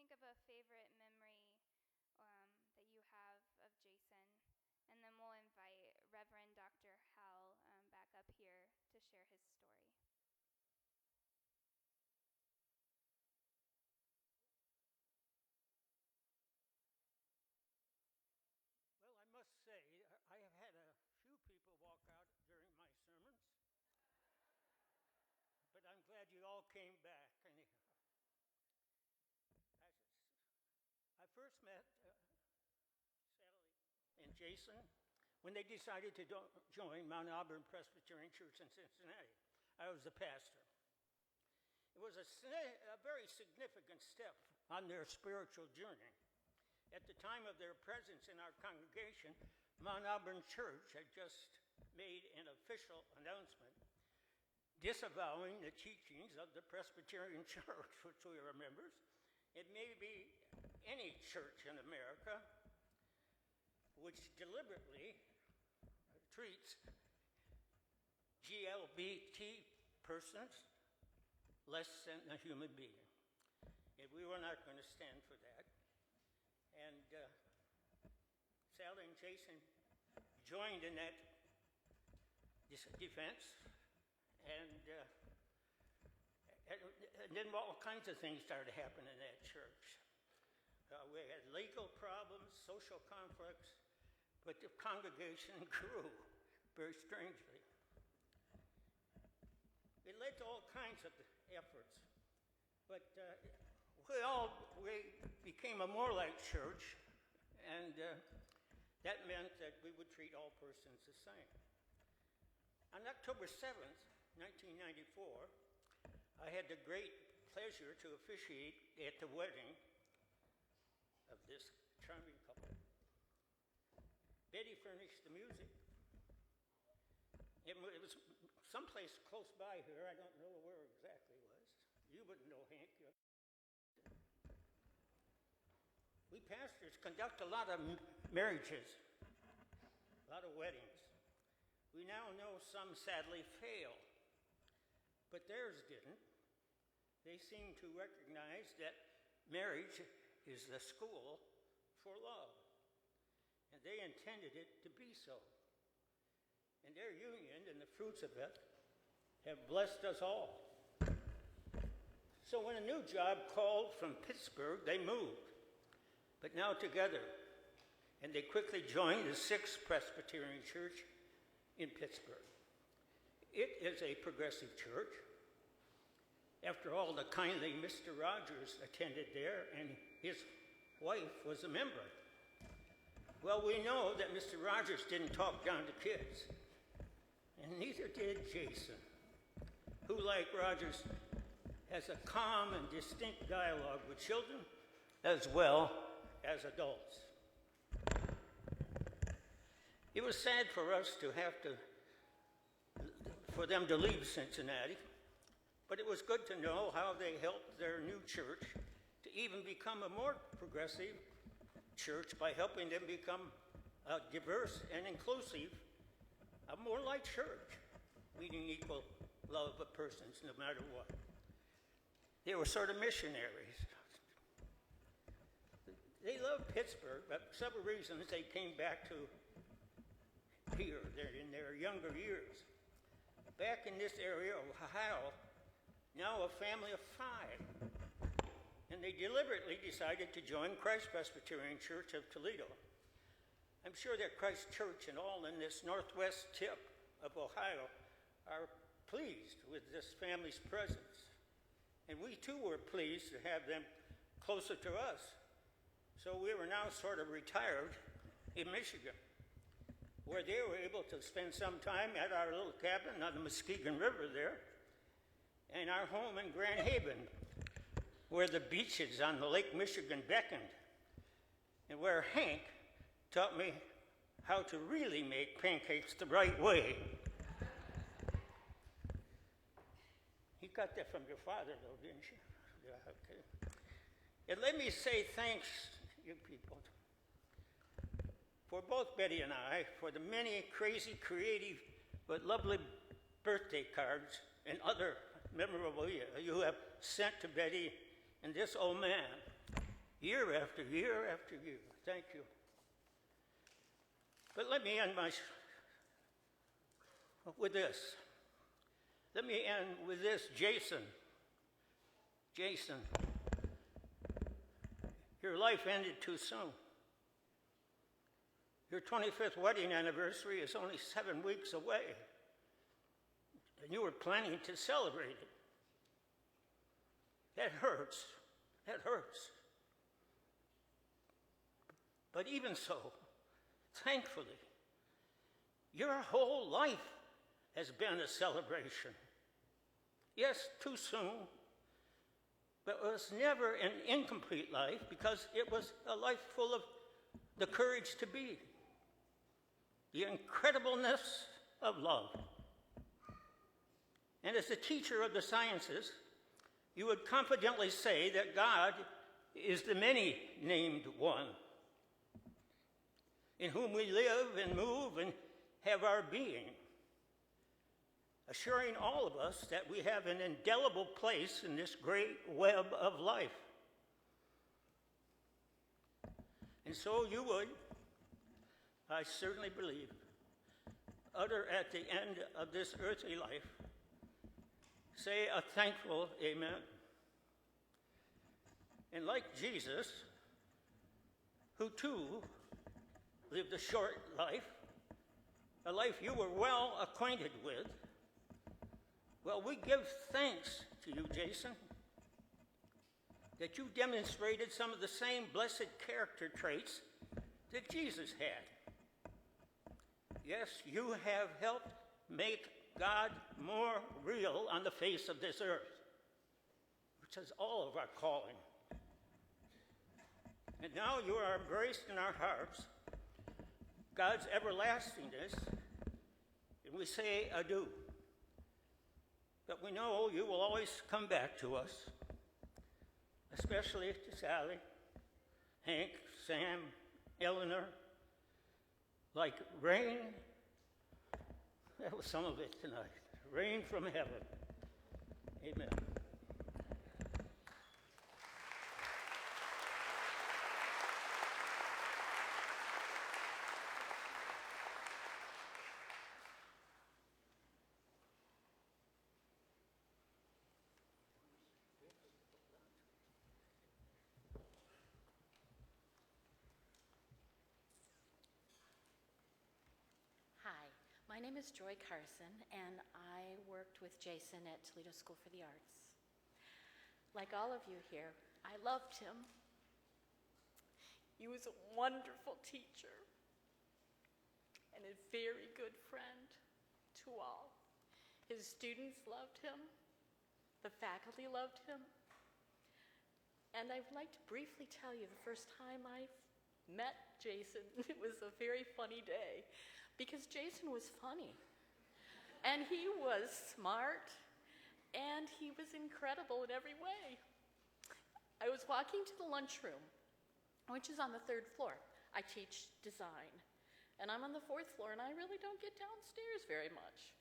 think of a favorite memory that you have of Jason, and then we'll invite Reverend Dr. Howell back up here to share his story. Well, I must say, I have had a few people walk out during my sermons, but I'm glad you all came back. Anyhow, I first met Sally and Jason when they decided to join Mount Auburn Presbyterian Church in Cincinnati. I was the pastor. It was a very significant step on their spiritual journey. At the time of their presence in our congregation, Mount Auburn Church had just made an official announcement disavowing the teachings of the Presbyterian Church, which we are members. It may be any church in America which deliberately treats GLBT persons less than a human being. And we were not going to stand for that. And Sally and Jason joined in that defense, and then all kinds of things started happening in that church. We had legal problems, social conflicts, but the congregation grew very strangely. It led to all kinds of efforts, but we became a more like church, and that meant that we would treat all persons the same. On October 7th, 1994, I had the great pleasure to officiate at the wedding of this charming couple. Betty furnished the music. It was someplace close by here. I don't know where exactly it was. You wouldn't know, Hank. We pastors conduct a lot of marriages, a lot of weddings. We now know some sadly fail, but theirs didn't. They seem to recognize that marriage is the school for love, and they intended it to be so. And their union and the fruits of it have blessed us all. So when a new job called from Pittsburgh, they moved, but now together. And they quickly joined the 6th Presbyterian Church in Pittsburgh. It is a progressive church. After all, the kindly Mr. Rogers attended there, and his wife was a member. Well, we know that Mr. Rogers didn't talk down to kids, and neither did Jason, who, like Rogers, has a calm and distinct dialogue with children as well as adults. It was sad for us for them to leave Cincinnati, but it was good to know how they helped their new church to even become a more progressive church by helping them become diverse and inclusive, a more like church, meaning equal love of persons no matter what. They were sort of missionaries. They loved Pittsburgh, but for several reasons they came back to here in their younger years. Back in this area of Ohio, now a family of 5, and they deliberately decided to join Christ Presbyterian Church of Toledo. I'm sure that Christ Church and all in this northwest tip of Ohio are pleased with this family's presence. And we too were pleased to have them closer to us. So we were now sort of retired in Michigan, where they were able to spend some time at our little cabin on the Muskegon River there, and our home in Grand Haven, where the beaches on the Lake Michigan beckoned, and where Hank taught me how to really make pancakes the right way. You got that from your father, though, didn't you? Yeah, okay. And let me say thanks, you people, for both Betty and I, for the many crazy, creative, but lovely birthday cards and other memorabilia you have sent to Betty and this old man. year after year after year. Thank you. But let me end with this. Let me end with this. Jason, your life ended too soon. Your 25th wedding anniversary is only 7 weeks away, and you were planning to celebrate it. That hurts. That hurts. But even so, thankfully, your whole life has been a celebration. Yes, too soon, but it was never an incomplete life because it was a life full of the courage to be, the incredibleness of love. And as a teacher of the sciences, you would confidently say that God is the many-named one, in whom we live and move and have our being, assuring all of us that we have an indelible place in this great web of life. And so you would, I certainly believe, utter at the end of this earthly life, say a thankful amen. And like Jesus, who too lived a short life, a life you were well acquainted with, well, we give thanks to you, Jason, that you demonstrated some of the same blessed character traits that Jesus had. Yes, you have helped make God more real on the face of this earth, which is all of our calling. And now you are embraced in our hearts, God's everlastingness, and we say adieu. But we know you will always come back to us, especially to Sally, Hank, Sam, Eleanor, like rain. That was some of it tonight. Rain from heaven. Amen. My name is Joy Carson, and I worked with Jason at Toledo School for the Arts. Like all of you here, I loved him. He was a wonderful teacher and a very good friend to all. His students loved him. The faculty loved him. And I'd like to briefly tell you the first time I met Jason, it was a very funny day. Because Jason was funny, and he was smart, and he was incredible in every way. I was walking to the lunchroom, which is on the 3rd floor. I teach design, and I'm on the 4th floor, and I really don't get downstairs very much.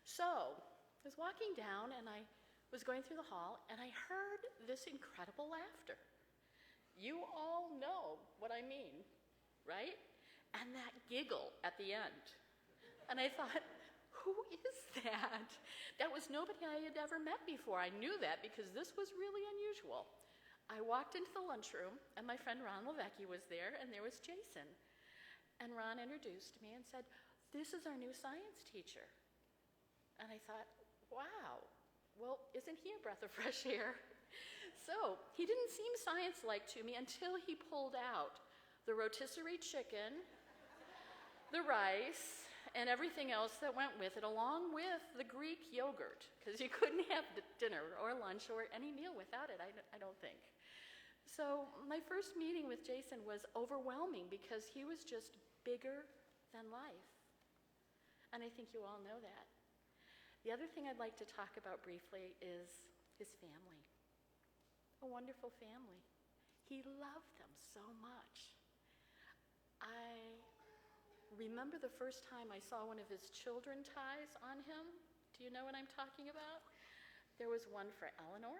So I was walking down, and I was going through the hall, and I heard this incredible laughter. You all know what I mean, right? And that giggle at the end. And I thought, who is that? That was nobody I had ever met before. I knew that because this was really unusual. I walked into the lunchroom, and my friend Ron Levecki was there, and there was Jason. And Ron introduced me and said, "This is our new science teacher." And I thought, wow, well, isn't he a breath of fresh air? So he didn't seem science-like to me until he pulled out the rotisserie chicken, the rice, and everything else that went with it, along with the Greek yogurt, because you couldn't have dinner or lunch or any meal without it, I don't think. So my first meeting with Jason was overwhelming because he was just bigger than life. And I think you all know that. The other thing I'd like to talk about briefly is his family. A wonderful family. He loved them so much. I remember the first time I saw one of his children ties on him. Do you know what I'm talking about? There was one for Eleanor.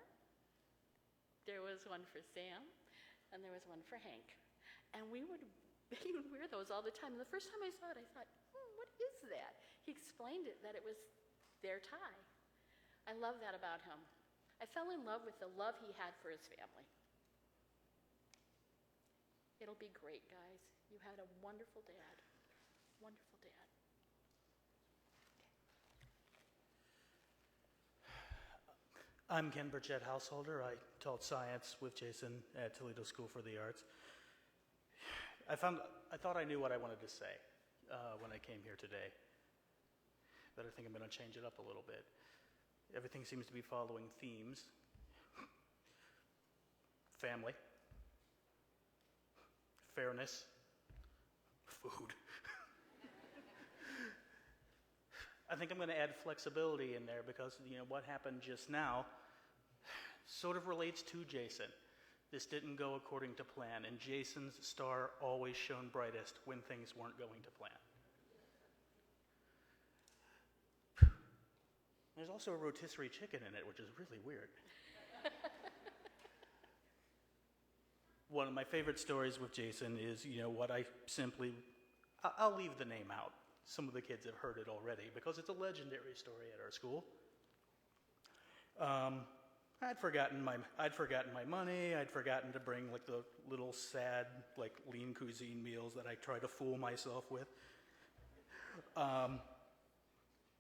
There was one for Sam. and there was one for Hank. And he would wear those all the time. And the first time I saw it, I thought, what is that? He explained that it was their tie. I love that about him. I fell in love with the love he had for his family. It'll be great, guys. You had a wonderful dad. Wonderful dad. I'm Ken Burchett Householder. I taught science with Jason at Toledo School for the Arts. I thought I knew what I wanted to say when I came here today, but I think I'm going to change it up a little bit. Everything seems to be following themes. Family, fairness, food. I think I'm going to add flexibility in there because what happened just now sort of relates to Jason. This didn't go according to plan, and Jason's star always shone brightest when things weren't going to plan. There's also a rotisserie chicken in it, which is really weird. One of my favorite stories with Jason is, I'll leave the name out. Some of the kids have heard it already because it's a legendary story at our school. I'd forgotten my money. I'd forgotten to bring the little sad lean cuisine meals that I try to fool myself with.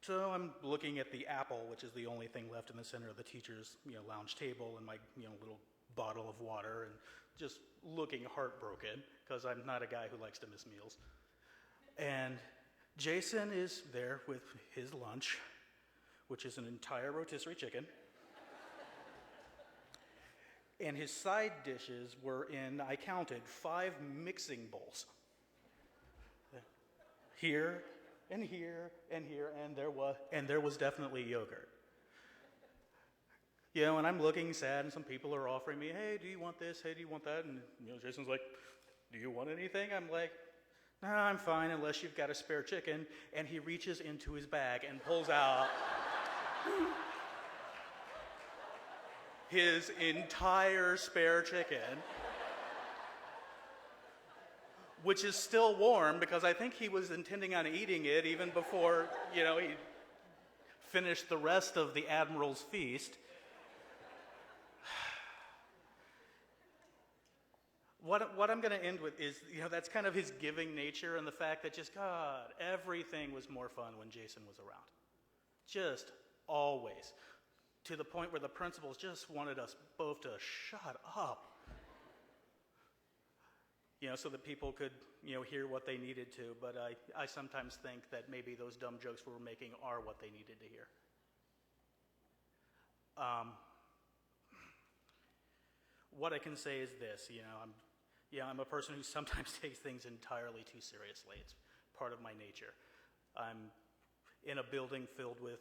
So I'm looking at the apple, which is the only thing left in the center of the teacher's lounge table, and my little bottle of water, and just looking heartbroken because I'm not a guy who likes to miss meals. And Jason is there with his lunch, which is an entire rotisserie chicken. And his side dishes were in, I counted, 5 mixing bowls. Here, and here, and here, and there was definitely yogurt. And I'm looking sad, and some people are offering me, hey, do you want this? Hey, do you want that? And Jason's like, do you want anything? I'm like, no, I'm fine unless you've got a spare chicken. And he reaches into his bag and pulls out his entire spare chicken, which is still warm because I think he was intending on eating it even before, he finished the rest of the Admiral's feast. What I'm going to end with is, that's kind of his giving nature and the fact that everything was more fun when Jason was around. Just always. To the point where the principals just wanted us both to shut up. So that people could, hear what they needed to. But I sometimes think that maybe those dumb jokes we were making are what they needed to hear. What I can say is this, I'm a person who sometimes takes things entirely too seriously. It's part of my nature. I'm in a building filled with,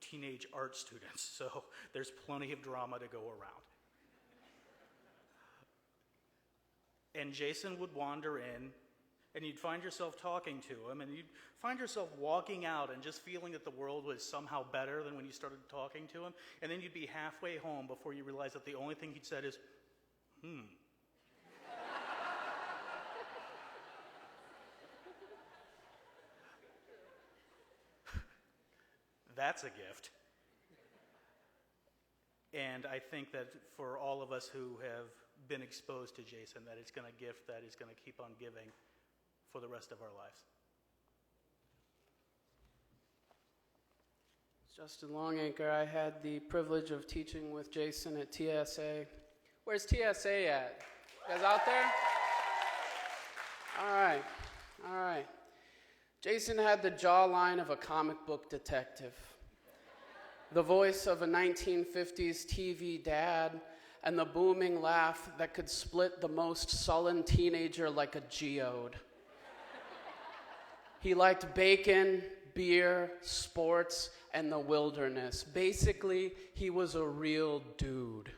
teenage art students, so there's plenty of drama to go around. And Jason would wander in, and you'd find yourself talking to him, and you'd find yourself walking out and just feeling that the world was somehow better than when you started talking to him, and then you'd be halfway home before you realized that the only thing he'd said is, That's a gift. And I think that for all of us who have been exposed to Jason, that it's going to gift that is going to keep on giving for the rest of our lives. Justin Longanker. I had the privilege of teaching with Jason at TSA. Where's TSA at? You guys out there? All right. Jason had the jawline of a comic book detective, the voice of a 1950s TV dad, and the booming laugh that could split the most sullen teenager like a geode. He liked bacon, beer, sports, and the wilderness. Basically, he was a real dude.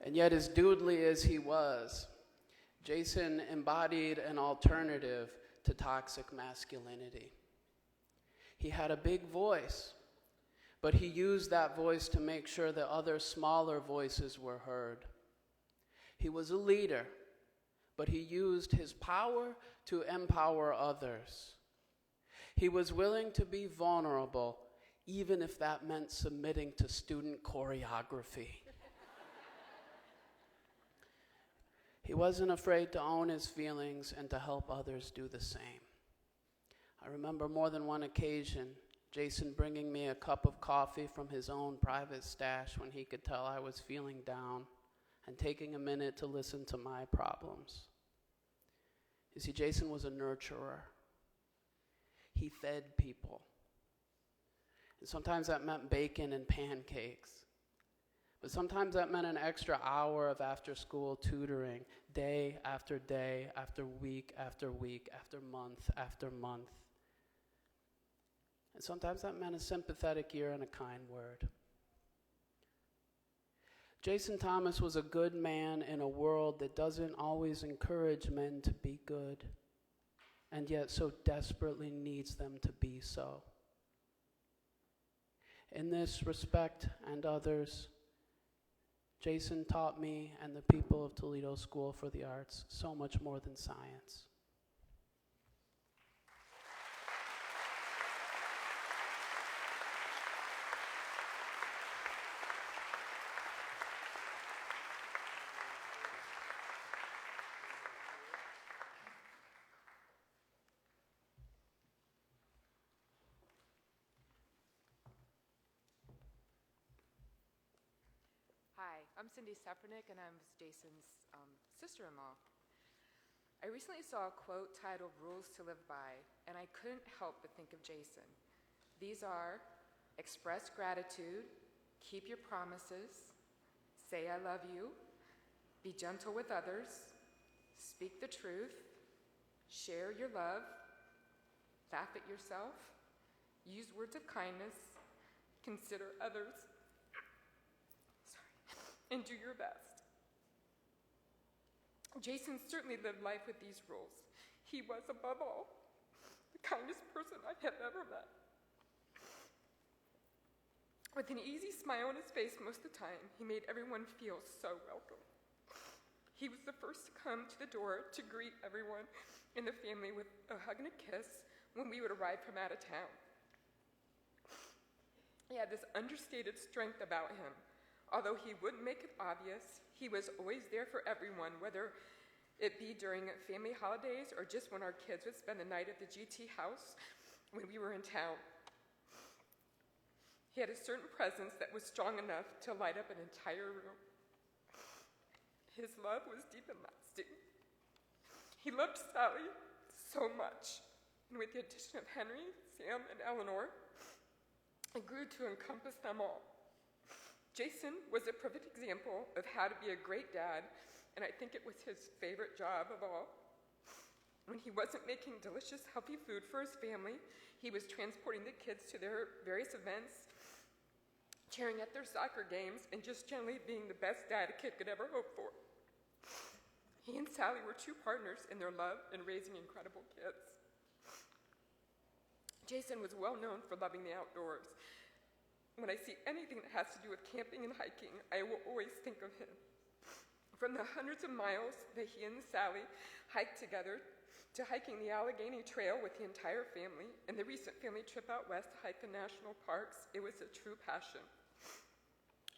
And yet, as doodly as he was, Jason embodied an alternative to toxic masculinity. He had a big voice, but he used that voice to make sure that other smaller voices were heard. He was a leader, but he used his power to empower others. He was willing to be vulnerable, even if that meant submitting to student choreography. He wasn't afraid to own his feelings and to help others do the same. I remember more than one occasion, Jason bringing me a cup of coffee from his own private stash when he could tell I was feeling down, and taking a minute to listen to my problems. You see, Jason was a nurturer. He fed people. And sometimes that meant bacon and pancakes. But sometimes that meant an extra hour of after-school tutoring, day after week after week, after month. And sometimes that meant a sympathetic ear and a kind word. Jason Thomas was a good man in a world that doesn't always encourage men to be good, and yet so desperately needs them to be so. In this respect and others, Jason taught me and the people of Toledo School for the Arts so much more than science. Hi, I'm Cindy Sepernick, and I'm Jason's sister-in-law. I recently saw a quote titled "Rules to Live By," and I couldn't help but think of Jason. These are: express gratitude, keep your promises, say I love you, be gentle with others, speak the truth, share your love, laugh at yourself, use words of kindness, consider others, and do your best. Jason certainly lived life with these rules. He was, above all, the kindest person I have ever met. With an easy smile on his face most of the time, he made everyone feel so welcome. He was the first to come to the door to greet everyone in the family with a hug and a kiss when we would arrive from out of town. He had this understated strength about him. Although he wouldn't make it obvious, he was always there for everyone, whether it be during family holidays or just when our kids would spend the night at the GT house when we were in town. He had a certain presence that was strong enough to light up an entire room. His love was deep and lasting. He loved Sally so much, and with the addition of Henry, Sam, and Eleanor, it grew to encompass them all. Jason was a perfect example of how to be a great dad, and I think it was his favorite job of all. When he wasn't making delicious, healthy food for his family, he was transporting the kids to their various events, cheering at their soccer games, and just generally being the best dad a kid could ever hope for. He and Sally were two partners in their love and raising incredible kids. Jason was well known for loving the outdoors. When I see anything that has to do with camping and hiking, I will always think of him. From the hundreds of miles that he and Sally hiked together, to hiking the Allegheny Trail with the entire family, and the recent family trip out west to hike the national parks, it was a true passion.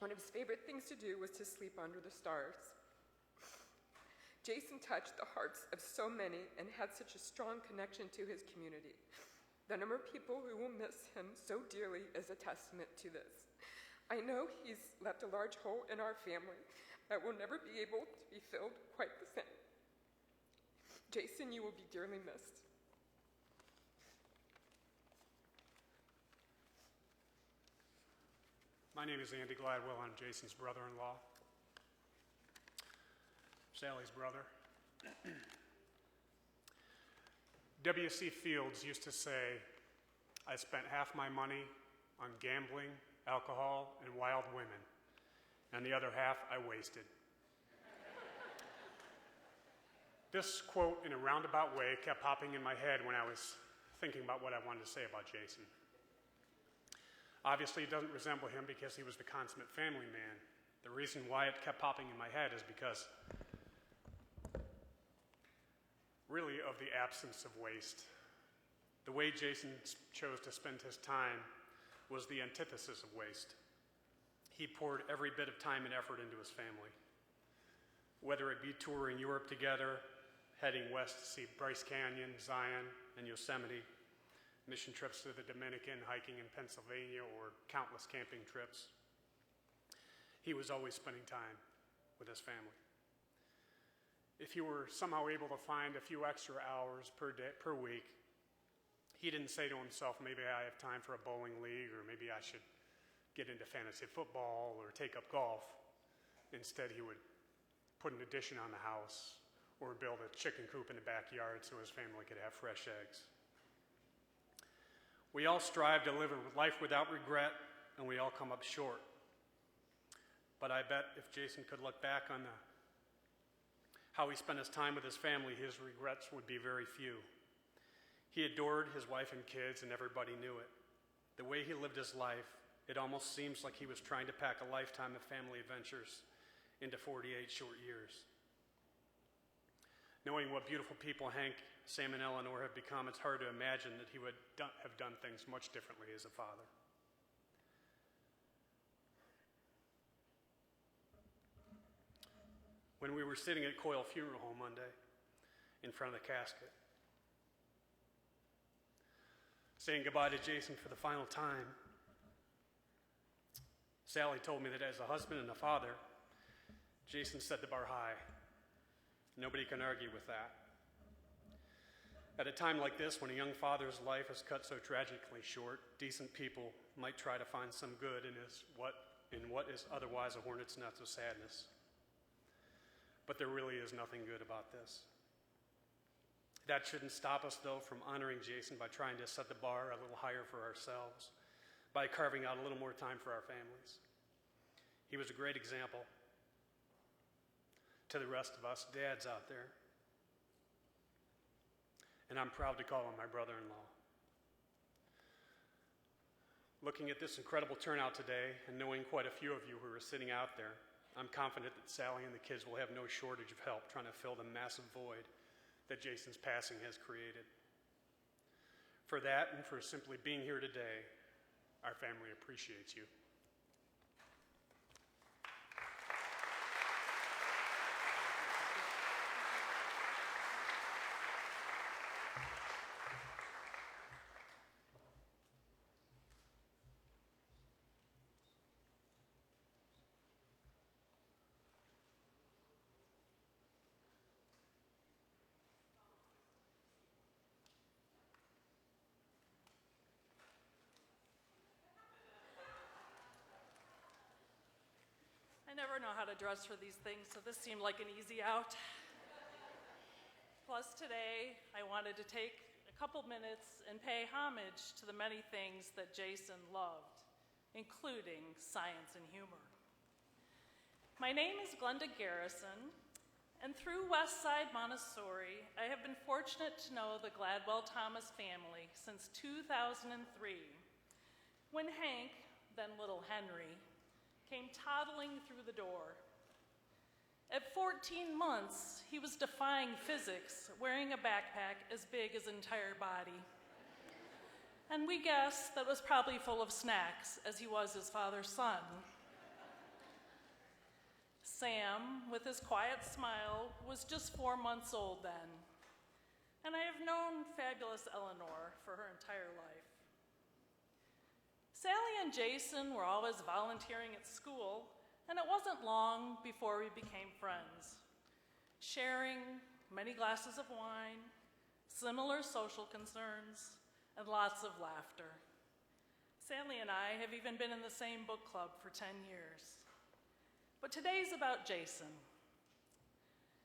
One of his favorite things to do was to sleep under the stars. Jason touched the hearts of so many and had such a strong connection to his community. The number of people who will miss him so dearly is a testament to this. I know he's left a large hole in our family that will never be able to be filled quite the same. Jason, you will be dearly missed. My name is Andy Gladwell. I'm Jason's brother-in-law, Sally's brother. W.C. Fields used to say, I spent half my money on gambling, alcohol, and wild women, and the other half I wasted. This quote, in a roundabout way, kept popping in my head when I was thinking about what I wanted to say about Jason. Obviously, it doesn't resemble him because he was the consummate family man. The reason why it kept popping in my head is because of the absence of waste. The way Jason chose to spend his time was the antithesis of waste. He poured every bit of time and effort into his family. Whether it be touring Europe together, heading west to see Bryce Canyon, Zion, and Yosemite, mission trips to the Dominican, hiking in Pennsylvania, or countless camping trips, he was always spending time with his family. If he were somehow able to find a few extra hours per week, he didn't say to himself, maybe I have time for a bowling league, or maybe I should get into fantasy football or take up golf. Instead, he would put an addition on the house or build a chicken coop in the backyard so his family could have fresh eggs. We all strive to live a life without regret, and we all come up short. But I bet if Jason could look back on how he spent his time with his family, his regrets would be very few. He adored his wife and kids, and everybody knew it. The way he lived his life, it almost seems like he was trying to pack a lifetime of family adventures into 48 short years. Knowing what beautiful people Hank, Sam, and Eleanor have become, it's hard to imagine that he would have done things much differently as a father. When we were sitting at Coyle Funeral Home Monday in front of the casket, saying goodbye to Jason for the final time, Sally told me that as a husband and a father, Jason set the bar high. Nobody can argue with that. At a time like this, when a young father's life is cut so tragically short, decent people might try to find some good in what is otherwise a hornet's nest of sadness. But there really is nothing good about this. That shouldn't stop us, though, from honoring Jason by trying to set the bar a little higher for ourselves, by carving out a little more time for our families. He was a great example to the rest of us dads out there. And I'm proud to call him my brother-in-law. Looking at this incredible turnout today and knowing quite a few of you who are sitting out there, I'm confident that Sally and the kids will have no shortage of help trying to fill the massive void that Jason's passing has created. For that and for simply being here today, our family appreciates you. I never know how to dress for these things, so this seemed like an easy out. Plus today, I wanted to take a couple minutes and pay homage to the many things that Jason loved, including science and humor. My name is Glenda Garrison, and through Westside Montessori, I have been fortunate to know the Gladwell Thomas family since 2003, when Hank, then little Henry, came toddling through the door. At 14 months, he was defying physics, wearing a backpack as big as his entire body. And we guessed that was probably full of snacks, as he was his father's son. Sam, with his quiet smile, was just 4 months old then. And I have known fabulous Eleanor for her entire life. Sally and Jason were always volunteering at school, and it wasn't long before we became friends, sharing many glasses of wine, similar social concerns, and lots of laughter. Sally and I have even been in the same book club for 10 years. But today's about Jason.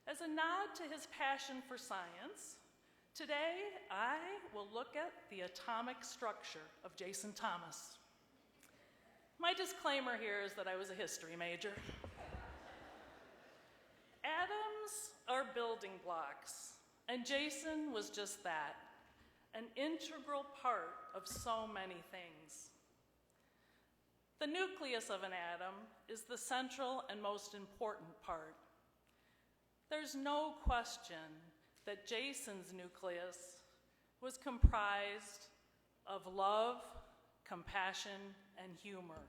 As a nod to his passion for science, today I will look at the atomic structure of Jason Thomas. My disclaimer here is that I was a history major. Atoms are building blocks, and Jason was just that, an integral part of so many things. The nucleus of an atom is the central and most important part. There's no question that Jason's nucleus was comprised of love, compassion, and humor.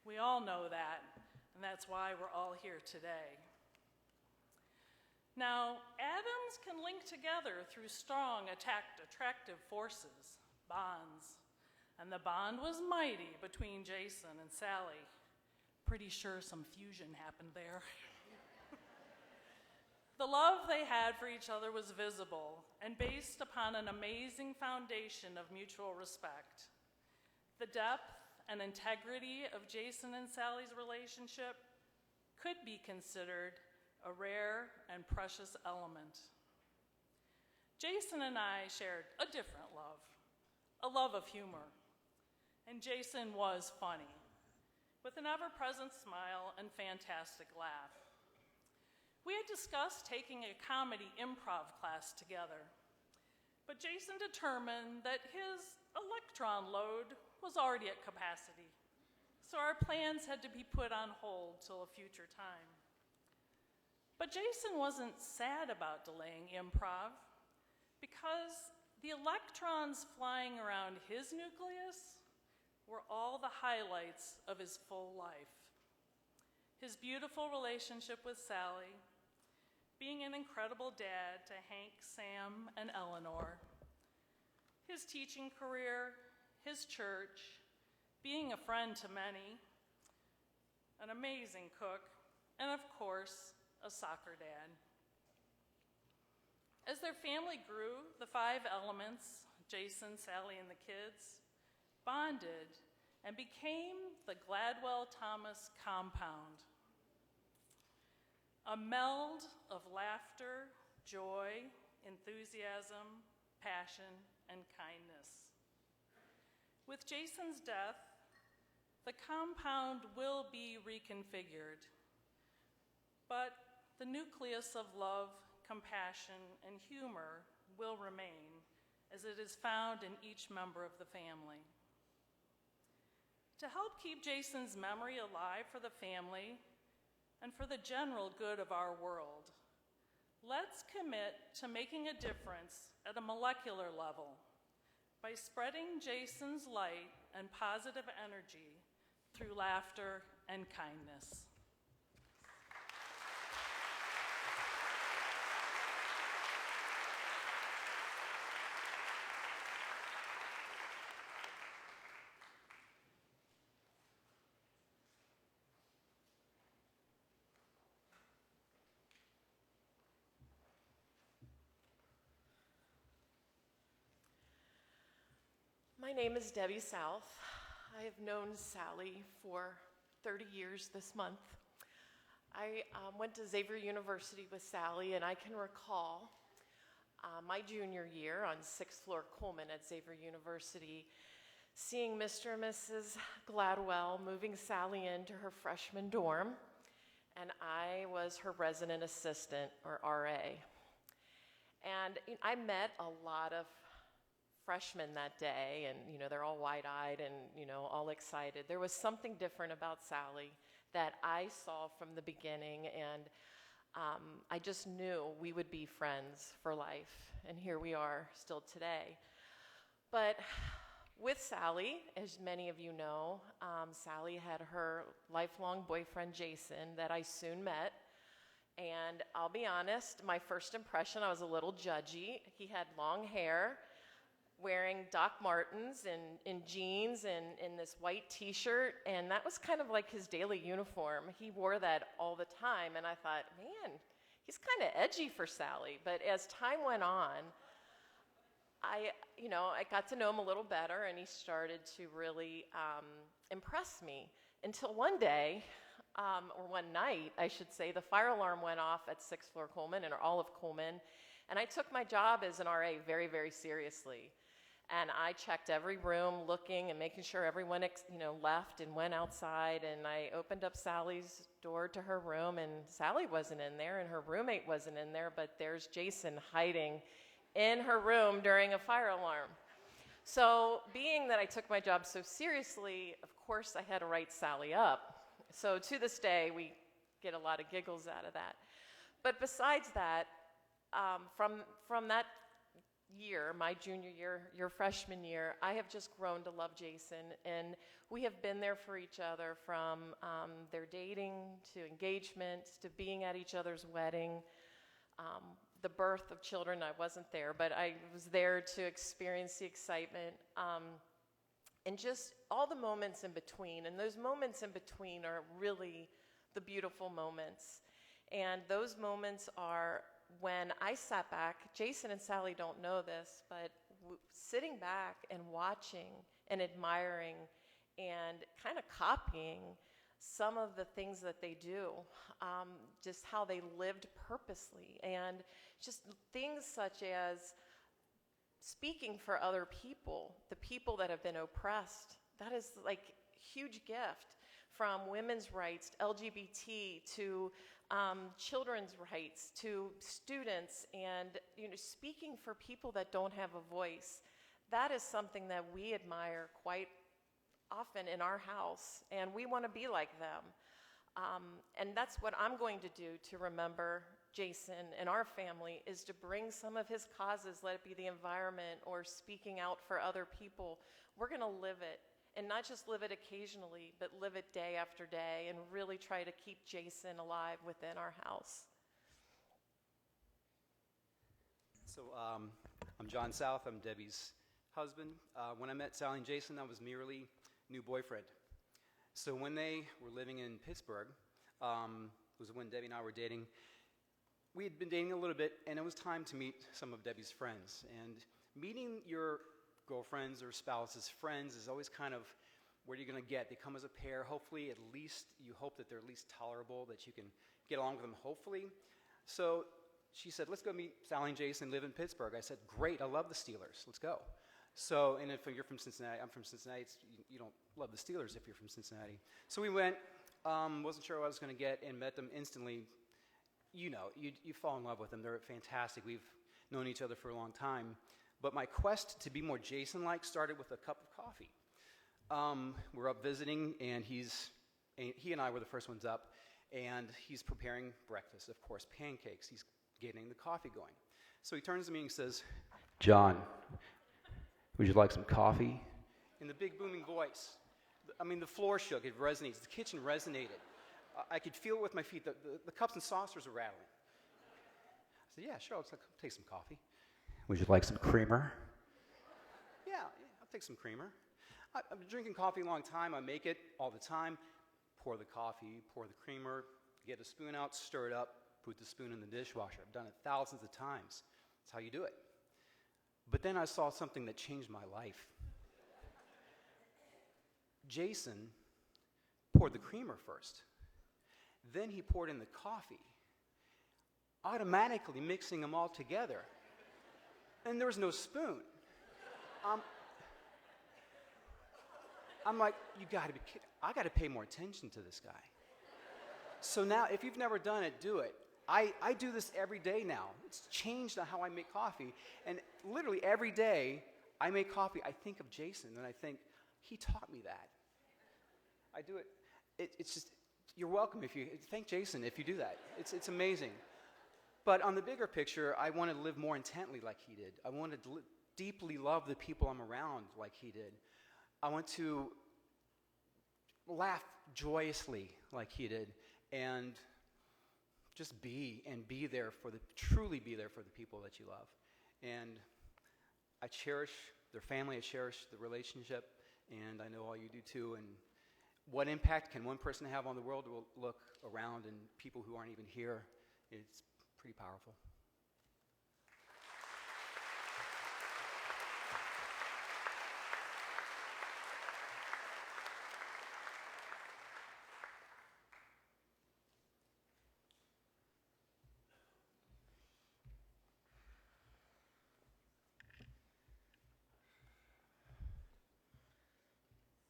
We all know that, and that's why we're all here today. Now, atoms can link together through strong, attractive forces, bonds, and the bond was mighty between Jason and Sally. Pretty sure some fusion happened there. The love they had for each other was visible and based upon an amazing foundation of mutual respect. The depth and integrity of Jason and Sally's relationship could be considered a rare and precious element. Jason and I shared a different love, a love of humor. And Jason was funny, with an ever-present smile and fantastic laugh. We had discussed taking a comedy improv class together, but Jason determined that his electron load was already at capacity, so our plans had to be put on hold till a future time. But Jason wasn't sad about delaying improv, because the electrons flying around his nucleus were all the highlights of his full life. His beautiful relationship with Sally, being an incredible dad to Hank, Sam, and Eleanor, his teaching career, his church, being a friend to many, an amazing cook, and of course, a soccer dad. As their family grew, the five elements, Jason, Sally, and the kids, bonded and became the Gladwell-Thomas compound. A meld of laughter, joy, enthusiasm, passion, and kindness. With Jason's death, the compound will be reconfigured, but the nucleus of love, compassion, and humor will remain, as it is found in each member of the family. To help keep Jason's memory alive for the family and for the general good of our world, let's commit to making a difference at a molecular level by spreading Jason's light and positive energy through laughter and kindness. My name is Debbie South. I have known Sally for 30 years this month. I went to Xavier University with Sally, and I can recall my junior year on 6th floor Coleman at Xavier University, seeing Mr. and Mrs. Gladwell moving Sally into her freshman dorm, and I was her resident assistant, or RA. And I met a lot of freshmen that day, and they're all wide-eyed and all excited. There was something different about Sally that I saw from the beginning, and I just knew we would be friends for life, and here we are still today. But with Sally, as many of you know, Sally had her lifelong boyfriend Jason that I soon met, and I'll be honest, my first impression, I was a little judgy. He had long hair, wearing Doc Martens and jeans and in this white t-shirt, and that was kind of like his daily uniform. He wore that all the time, and I thought, man, he's kind of edgy for Sally. But as time went on, I got to know him a little better, and he started to really impress me until one day, or one night, I should say, the fire alarm went off at 6th floor Coleman, or all of Coleman, and I took my job as an RA very, very seriously. And I checked every room, looking and making sure everyone left and went outside. And I opened up Sally's door to her room, and Sally wasn't in there, and her roommate wasn't in there, but there's Jason hiding in her room during a fire alarm. So being that I took my job so seriously, of course I had to write Sally up. So to this day, we get a lot of giggles out of that. But besides that, from that year, my junior year, your freshman year, I have just grown to love Jason, and we have been there for each other from their dating to engagement to being at each other's wedding. The birth of children, I wasn't there, but I was there to experience the excitement. And just all the moments in between. And those moments in between are really the beautiful moments. And those moments are when I sat back. Jason and Sally don't know this, but sitting back and watching and admiring and kind of copying some of the things that they do, just how they lived purposely, and just things such as speaking for other people, the people that have been oppressed. That is like a huge gift, from women's rights, LGBT, to children's rights, to students, and speaking for people that don't have a voice. That is something that we admire quite often in our house, and we want to be like them. And that's what I'm going to do to remember Jason and our family, is to bring some of his causes, let it be the environment or speaking out for other people. We're going to live it, and not just live it occasionally, but live it day after day, and really try to keep Jason alive within our house. So I'm John South. I'm Debbie's husband. When I met Sally and Jason, I was merely new boyfriend. So when they were living in Pittsburgh, was when Debbie and I were dating. We had been dating a little bit, and it was time to meet some of Debbie's friends. And meeting your girlfriend's or spouse's friends is always kind of where you're going to get. They come as a pair. Hopefully, at least, you hope that they're at least tolerable, that you can get along with them, hopefully. So she said, let's go meet Sally and Jason, live in Pittsburgh. I said, great, I love the Steelers. Let's go. So, and if you're from Cincinnati, I'm from Cincinnati, you don't love the Steelers if you're from Cincinnati. So we went, wasn't sure what I was going to get, and met them instantly. You know, you fall in love with them. They're fantastic. We've known each other for a long time. But my quest to be more Jason-like started with a cup of coffee. We're up visiting, and he and I were the first ones up, and he's preparing breakfast, of course, pancakes. He's getting the coffee going. So he turns to me and says, John, would you like some coffee? In the big booming voice. I mean, the floor shook. It resonates. The kitchen resonated. I could feel it with my feet. The cups and saucers were rattling. I said, yeah, sure, I'll take some coffee. Would you like some creamer? Yeah, I'll take some creamer. I've been drinking coffee a long time. I make it all the time. Pour the coffee, pour the creamer, get a spoon out, stir it up, put the spoon in the dishwasher. I've done it thousands of times. That's how you do it. But then I saw something that changed my life. Jason poured the creamer first. Then he poured in the coffee, automatically mixing them all together. And there was no spoon. I'm like, you gotta be kidding. I gotta pay more attention to this guy. So now, if you've never done it, do it. I do this every day now. It's changed how I make coffee. And literally every day I make coffee, I think of Jason, and I think, he taught me that. I do it. It's just, you're welcome if you, thank Jason if you do that. It's amazing. But on the bigger picture, I want to live more intently like he did. I want to deeply love the people I'm around like he did. I want to laugh joyously like he did, and just be there truly be there for the people that you love. And I cherish their family, I cherish the relationship, and I know all you do too. And what impact can one person have on the world? We'll look around, and people who aren't even here, it's pretty powerful.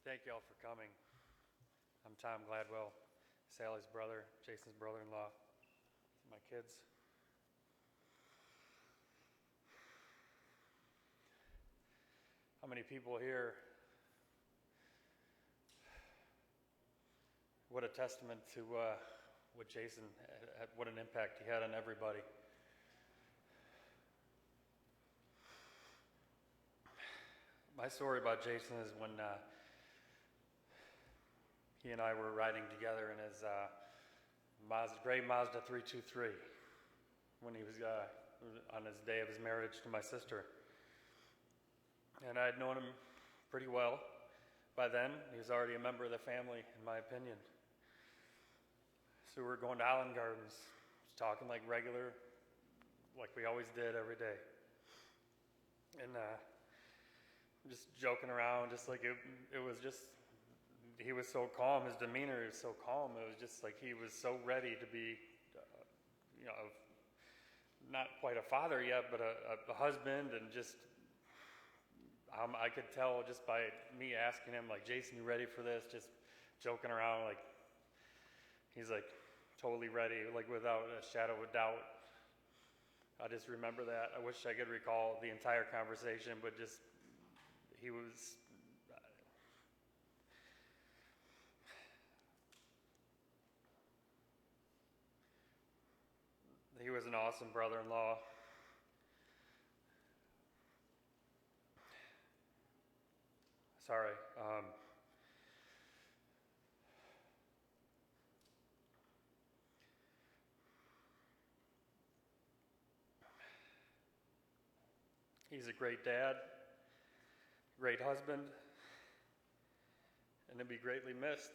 Thank you all for coming. I'm Tom Gladwell, Sally's brother, Jason's brother-in-law, my kids. How many people here? What a testament to what Jason, what an impact he had on everybody. My story about Jason is when he and I were riding together in his gray Mazda 323 when he was on his day of his marriage to my sister. And I had known him pretty well by then. He was already a member of the family, in my opinion. So we were going to Island Gardens, just talking like regular, like we always did every day. And just joking around, just like it was just, he was so calm, his demeanor was so calm. It was just like he was so ready to be, not quite a father yet, but a husband, and just, I could tell just by me asking him, like, Jason, you ready for this? Just joking around, like, he's like totally ready, like without a shadow of a doubt. I just remember that. I wish I could recall the entire conversation, but just, he was, he was an awesome brother-in-law. Sorry. He's a great dad, great husband, and to be greatly missed.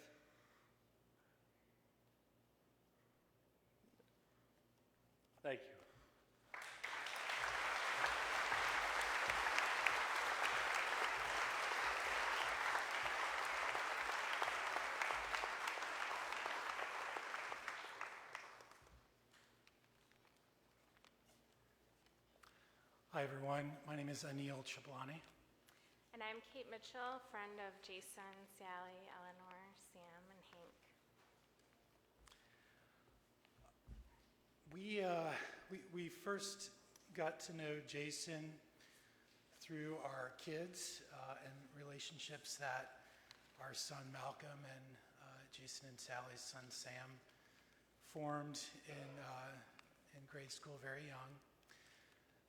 Thank you. Hi, everyone. My name is Anil Chablani. And I'm Kate Mitchell, friend of Jason, Sally, Eleanor, Sam, and Hank. We first got to know Jason through our kids and relationships that our son Malcolm and Jason and Sally's son Sam formed in grade school very young.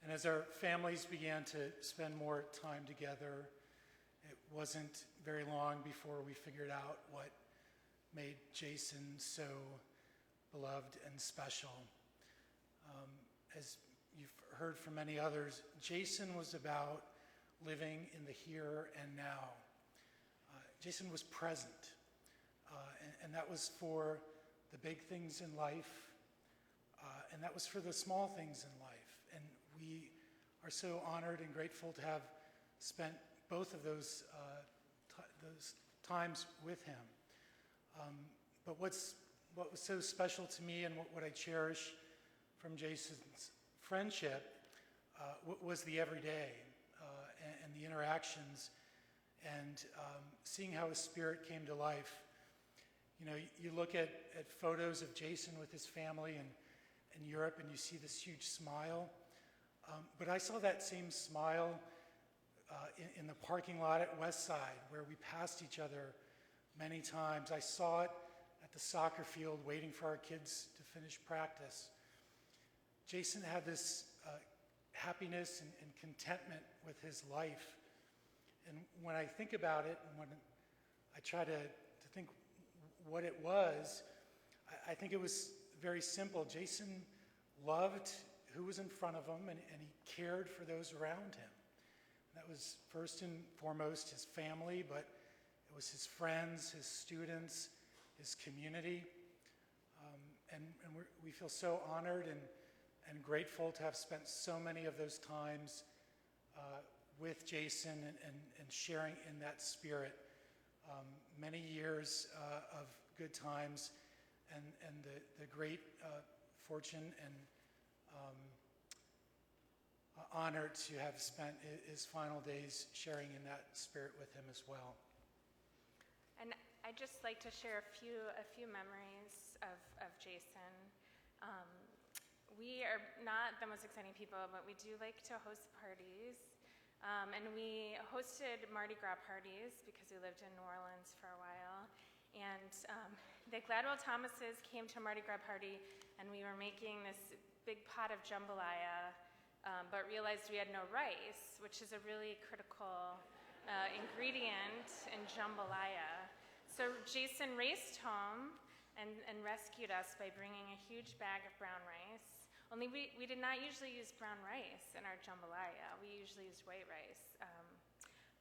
And as our families began to spend more time together, it wasn't very long before we figured out what made Jason so beloved and special. As you've heard from many others, Jason was about living in the here and now. Jason was present, and that was for the big things in life, and that was for the small things in life. And we are so honored and grateful to have spent both of those times with him. But what was so special to me and what I cherish from Jason's friendship was the everyday and the interactions and seeing how his spirit came to life. You know, you look at photos of Jason with his family in Europe and you see this huge smile. But I saw that same smile in the parking lot at Westside, where we passed each other many times. I saw it at the soccer field waiting for our kids to finish practice. Jason had this happiness and contentment with his life. And when I think about it, and when I try to think what it was, I think it was very simple. Jason loved who was in front of him, and he cared for those around him. That was first and foremost his family, but it was his friends, his students, his community. And we feel so honored and grateful to have spent so many of those times with Jason and sharing in that spirit. Many years of good times and the great fortune and honor to have spent his final days sharing in that spirit with him as well. And I'd just like to share a few memories of Jason. We are not the most exciting people, but we do like to host parties. And we hosted Mardi Gras parties because we lived in New Orleans for a while. And the Gladwell Thomases came to a Mardi Gras party, and we were making this big pot of jambalaya, but realized we had no rice, which is a really critical ingredient in jambalaya. So Jason raced home and rescued us by bringing a huge bag of brown rice. Only we did not usually use brown rice in our jambalaya. We usually used white rice.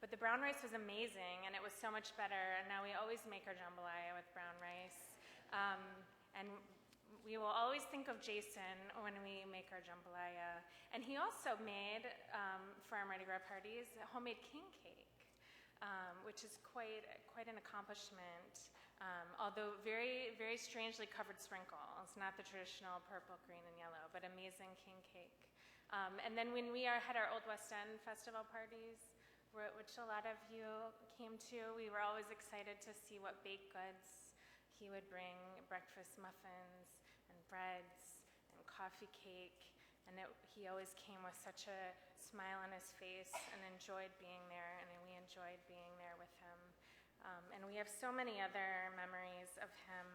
But the brown rice was amazing, and it was so much better, and now we always make our jambalaya with brown rice. And we will always think of Jason when we make our jambalaya. And he also made, for our Mardi Gras parties, a homemade king cake, which is quite an accomplishment. Although very, very strangely covered sprinkles, not the traditional purple, green, and yellow, but amazing king cake. And then when we had our Old West End festival parties, which a lot of you came to, we were always excited to see what baked goods he would bring, breakfast muffins and breads and coffee cake. And he always came with such a smile on his face and enjoyed being there, and we enjoyed being there with him. And we have so many other memories of him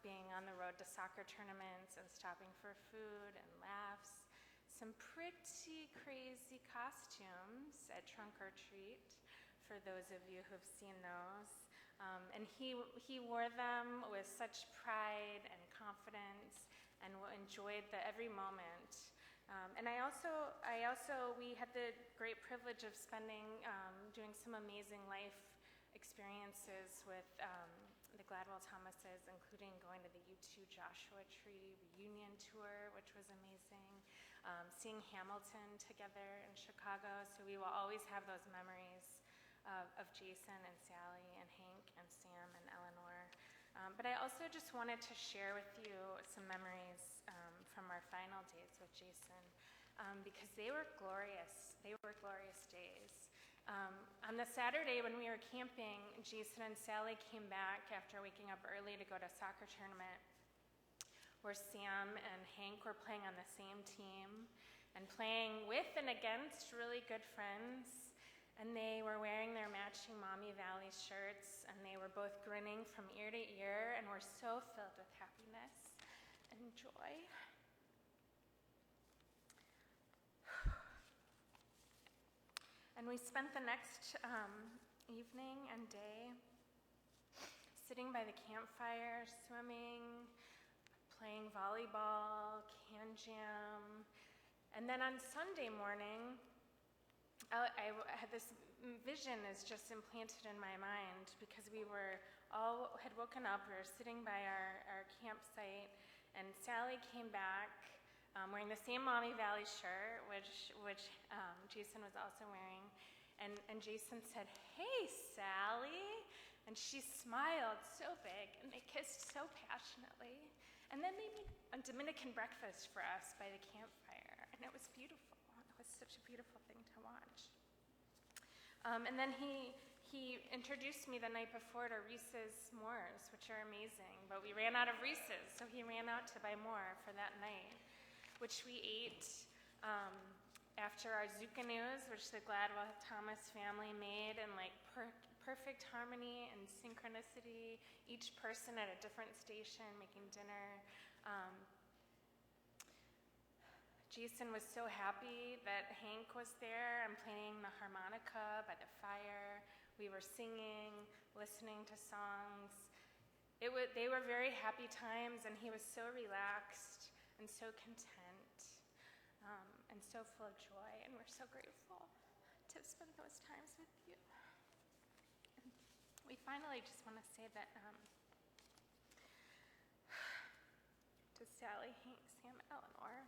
being on the road to soccer tournaments and stopping for food and laughs. Some pretty crazy costumes at Trunk or Treat, for those of you who've seen those. And he wore them with such pride and confidence and enjoyed every moment. And we had the great privilege of doing some amazing life experiences with the Gladwell Thomases, including going to the U2 Joshua Tree reunion tour, which was amazing. Seeing Hamilton together in Chicago, so we will always have those memories of Jason and Sally and Hank and Sam and Eleanor. But I also just wanted to share with you some memories from our final days with Jason, because they were glorious. They were glorious days. On the Saturday when we were camping, Jason and Sally came back after waking up early to go to a soccer tournament where Sam and Hank were playing on the same team and playing with and against really good friends. And they were wearing their matching Mommy Valley shirts, and they were both grinning from ear to ear and were so filled with happiness and joy. And we spent the next evening and day sitting by the campfire, swimming, playing volleyball, can jam. And then on Sunday morning, I had this vision is just implanted in my mind, because we had woken up, we were sitting by our campsite, and Sally came back wearing the same Mommy Valley shirt, which Jason was also wearing. And Jason said, "Hey, Sally." And she smiled so big, and they kissed so passionately. And then they made a Dominican breakfast for us by the campfire, and it was beautiful. It was such a beautiful thing to watch. And then he introduced me the night before to Reese's s'mores, which are amazing, but we ran out of Reese's, so he ran out to buy more for that night, which we ate after our zucchini's, which the Gladwell Thomas family made in perfect harmony and synchronicity, each person at a different station making dinner. Jason was so happy that Hank was there and playing the harmonica by the fire. We were singing, listening to songs. They were very happy times, and he was so relaxed and so content and so full of joy, and we're so grateful to have spent those times with you. And we finally just want to say that to Sally, Hank, Sam, Eleanor,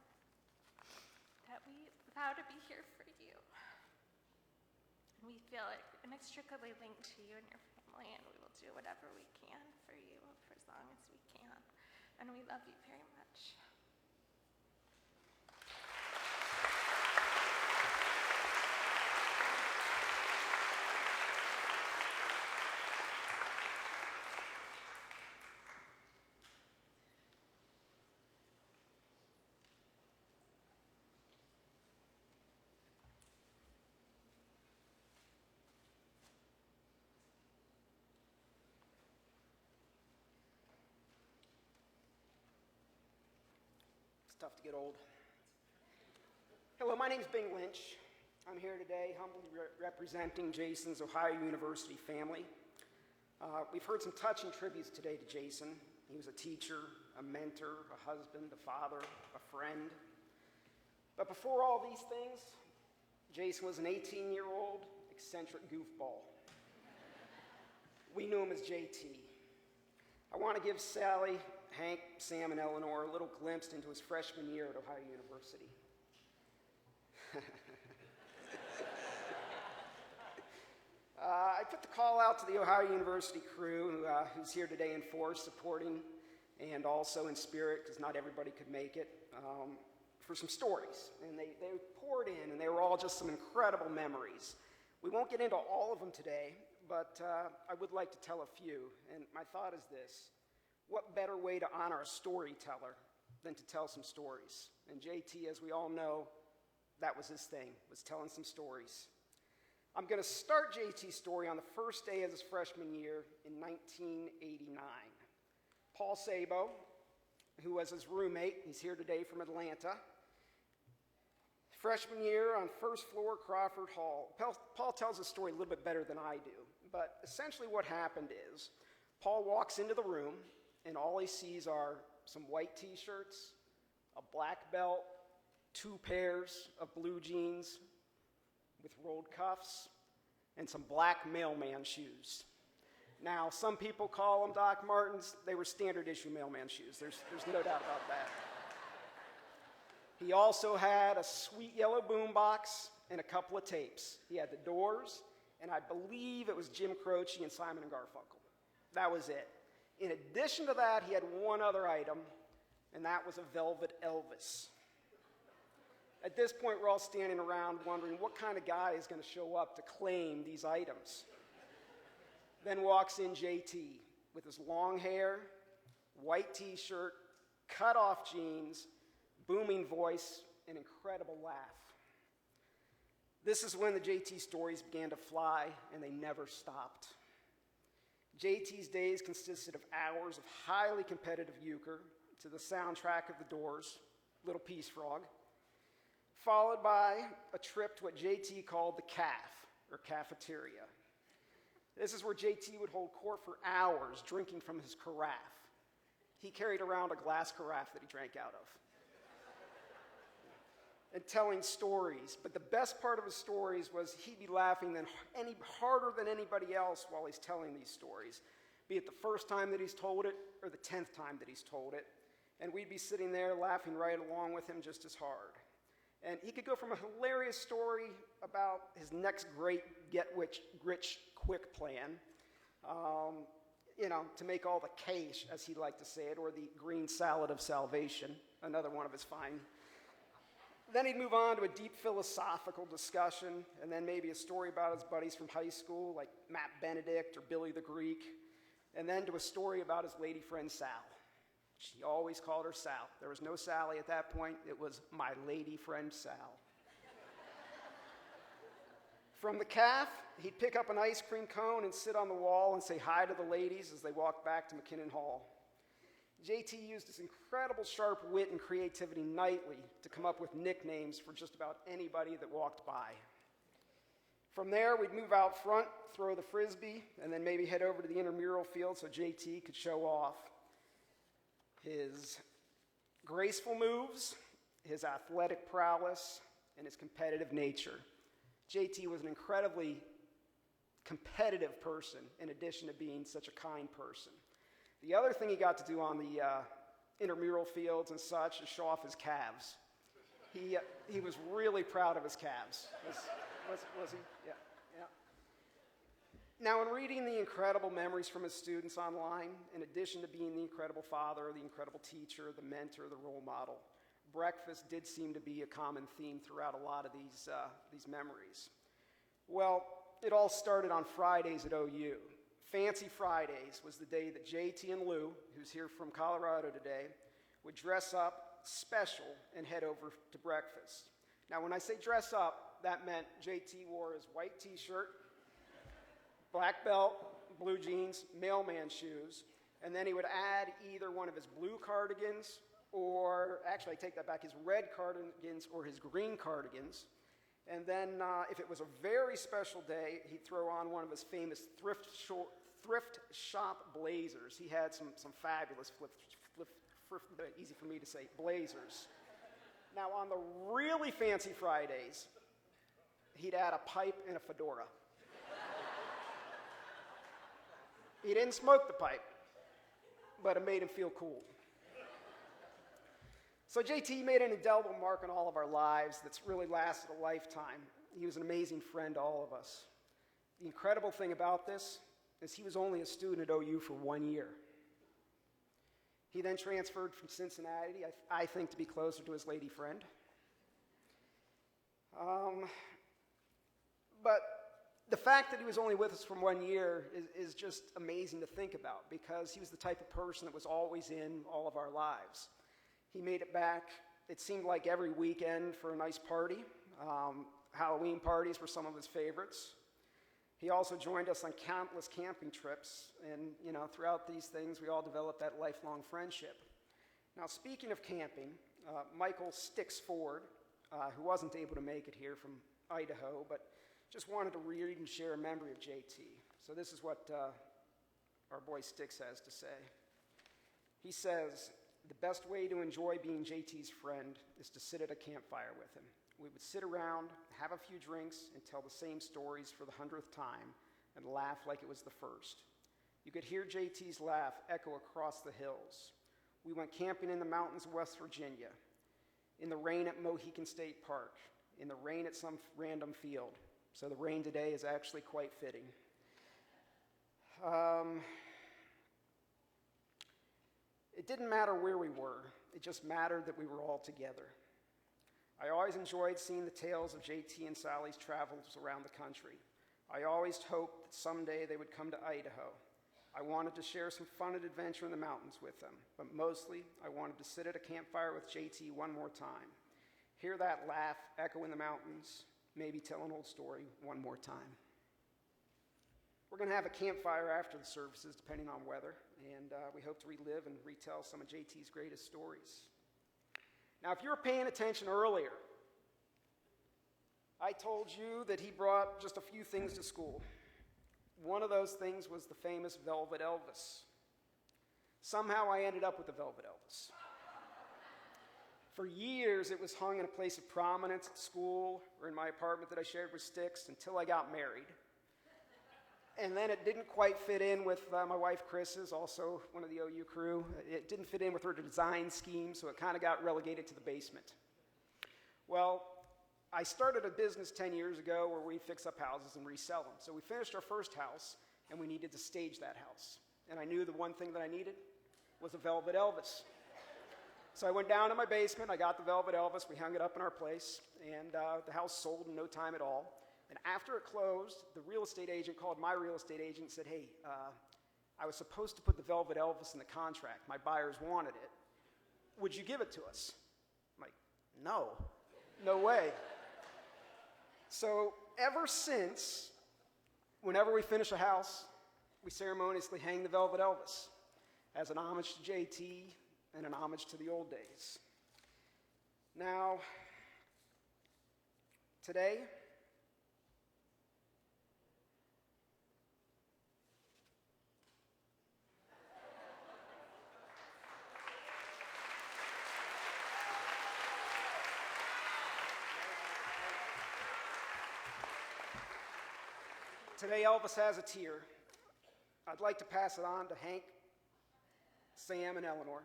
that we vow to be here for you. And we feel inextricably linked to you and your family, and we will do whatever we can for you for as long as we can. And we love you very much. It's tough to get old. Hello, my name's Bing Lynch. I'm here today humbly representing Jason's Ohio University family. We've heard some touching tributes today to Jason. He was a teacher, a mentor, a husband, a father, a friend. But before all these things, Jason was an 18-year-old eccentric goofball. We knew him as JT. I want to give Sally, Hank, Sam, and Eleanor a little glimpse into his freshman year at Ohio University. I put the call out to the Ohio University crew who's here today in force, supporting and also in spirit, because not everybody could make it, for some stories. And they poured in, and they were all just some incredible memories. We won't get into all of them today, but I would like to tell a few. And my thought is this: what better way to honor a storyteller than to tell some stories? And JT, as we all know, that was his thing, was telling some stories. I'm going to start JT's story on the first day of his freshman year in 1989. Paul Sabo, who was his roommate, he's here today from Atlanta. Freshman year on first floor Crawford Hall. Paul tells the story a little bit better than I do, but essentially what happened is Paul walks into the room and all he sees are some white t-shirts, a black belt, 2 pairs of blue jeans with rolled cuffs, and some black mailman shoes. Now, some people call them Doc Martens. They were standard issue mailman shoes. There's no doubt about that. He also had a sweet yellow boombox and a couple of tapes. He had The Doors, and I believe it was Jim Croce and Simon and Garfunkel. That was it. In addition to that, he had one other item, and that was a Velvet Elvis. At this point, we're all standing around wondering what kind of guy is going to show up to claim these items. Then walks in JT with his long hair, white t-shirt, cut-off jeans, booming voice, and incredible laugh. This is when the JT stories began to fly, and they never stopped. JT's days consisted of hours of highly competitive euchre to the soundtrack of The Doors, Little Peace Frog, followed by a trip to what JT called the CAF, or cafeteria. This is where JT would hold court for hours, drinking from his carafe. He carried around a glass carafe that he drank out of. And telling stories. But the best part of his stories was he'd be laughing harder than anybody else while he's telling these stories, be it the first time that he's told it or the 10th time that he's told it. And we'd be sitting there laughing right along with him just as hard. And he could go from a hilarious story about his next great get-rich-quick plan, to make all the cash, as he liked to say it, or the green salad of salvation, another one of his fine. Then he'd move on to a deep philosophical discussion, and then maybe a story about his buddies from high school, like Matt Benedict or Billy the Greek, and then to a story about his lady friend Sal. She always called her Sal. There was no Sally at that point. It was my lady friend Sal. From the CAF, he'd pick up an ice cream cone and sit on the wall and say hi to the ladies as they walked back to McKinnon Hall. JT used his incredible sharp wit and creativity nightly to come up with nicknames for just about anybody that walked by. From there, we'd move out front, throw the frisbee, and then maybe head over to the intramural field so JT could show off his graceful moves, his athletic prowess, and his competitive nature. JT was an incredibly competitive person in addition to being such a kind person. The other thing he got to do on the intramural fields and such is show off his calves. He was really proud of his calves. Was he? Yeah. Now, in reading the incredible memories from his students online, in addition to being the incredible father, the incredible teacher, the mentor, the role model, breakfast did seem to be a common theme throughout a lot of these memories. Well, it all started on Fridays at OU. Fancy Fridays was the day that JT and Lou, who's here from Colorado today, would dress up special and head over to breakfast. Now, when I say dress up, that meant JT wore his white t-shirt, black belt, blue jeans, mailman shoes, and then he would add either one of his blue cardigans or, actually I take that back, his red cardigans or his green cardigans. And then if it was a very special day, he'd throw on one of his famous thrift shop blazers. He had some fabulous easy for me to say, blazers. Now, on the really fancy Fridays, he'd add a pipe and a fedora. He didn't smoke the pipe, but it made him feel cool. So JT made an indelible mark on all of our lives that's really lasted a lifetime. He was an amazing friend to all of us. The incredible thing about this is he was only a student at OU for 1 year. He then transferred from Cincinnati, I think, to be closer to his lady friend. But the fact that he was only with us for 1 year is just amazing to think about, because he was the type of person that was always in all of our lives. He made it back, it seemed like every weekend, for a nice party. Halloween parties were some of his favorites. He also joined us on countless camping trips, and throughout these things, we all developed that lifelong friendship. Now, speaking of camping, Michael Sticks Ford, who wasn't able to make it here from Idaho, but just wanted to read and share a memory of JT. So this is what our boy Sticks has to say. He says, "The best way to enjoy being JT's friend is to sit at a campfire with him. We would sit around, have a few drinks, and tell the same stories for the 100th time and laugh like it was the first. You could hear JT's laugh echo across the hills. We went camping in the mountains of West Virginia, in the rain at Mohican State Park, in the rain at some random field." So the rain today is actually quite fitting. It didn't matter where we were. It just mattered that we were all together. I always enjoyed seeing the tales of JT and Sally's travels around the country. I always hoped that someday they would come to Idaho. I wanted to share some fun and adventure in the mountains with them, but mostly I wanted to sit at a campfire with JT one more time, hear that laugh echo in the mountains, maybe tell an old story one more time. We're going to have a campfire after the services, depending on weather, and we hope to relive and retell some of JT's greatest stories. Now, if you were paying attention earlier, I told you that he brought just a few things to school. One of those things was the famous Velvet Elvis. Somehow I ended up with the Velvet Elvis. For years, it was hung in a place of prominence at school or in my apartment that I shared with Sticks until I got married. And then it didn't quite fit in with my wife Chris's, also one of the OU crew. It didn't fit in with her design scheme, so it kind of got relegated to the basement. Well, I started a business 10 years ago where we fix up houses and resell them. So we finished our first house, and we needed to stage that house. And I knew the one thing that I needed was a Velvet Elvis. So I went down to my basement, I got the Velvet Elvis, we hung it up in our place, and the house sold in no time at all. And after it closed, the real estate agent called my real estate agent and said, "Hey, I was supposed to put the Velvet Elvis in the contract. My buyers wanted it. Would you give it to us?" I'm like, no way. So ever since, whenever we finish a house, we ceremoniously hang the Velvet Elvis as an homage to JT and an homage to the old days. Now, today, Elvis has a tear. I'd like to pass it on to Hank, Sam, and Eleanor.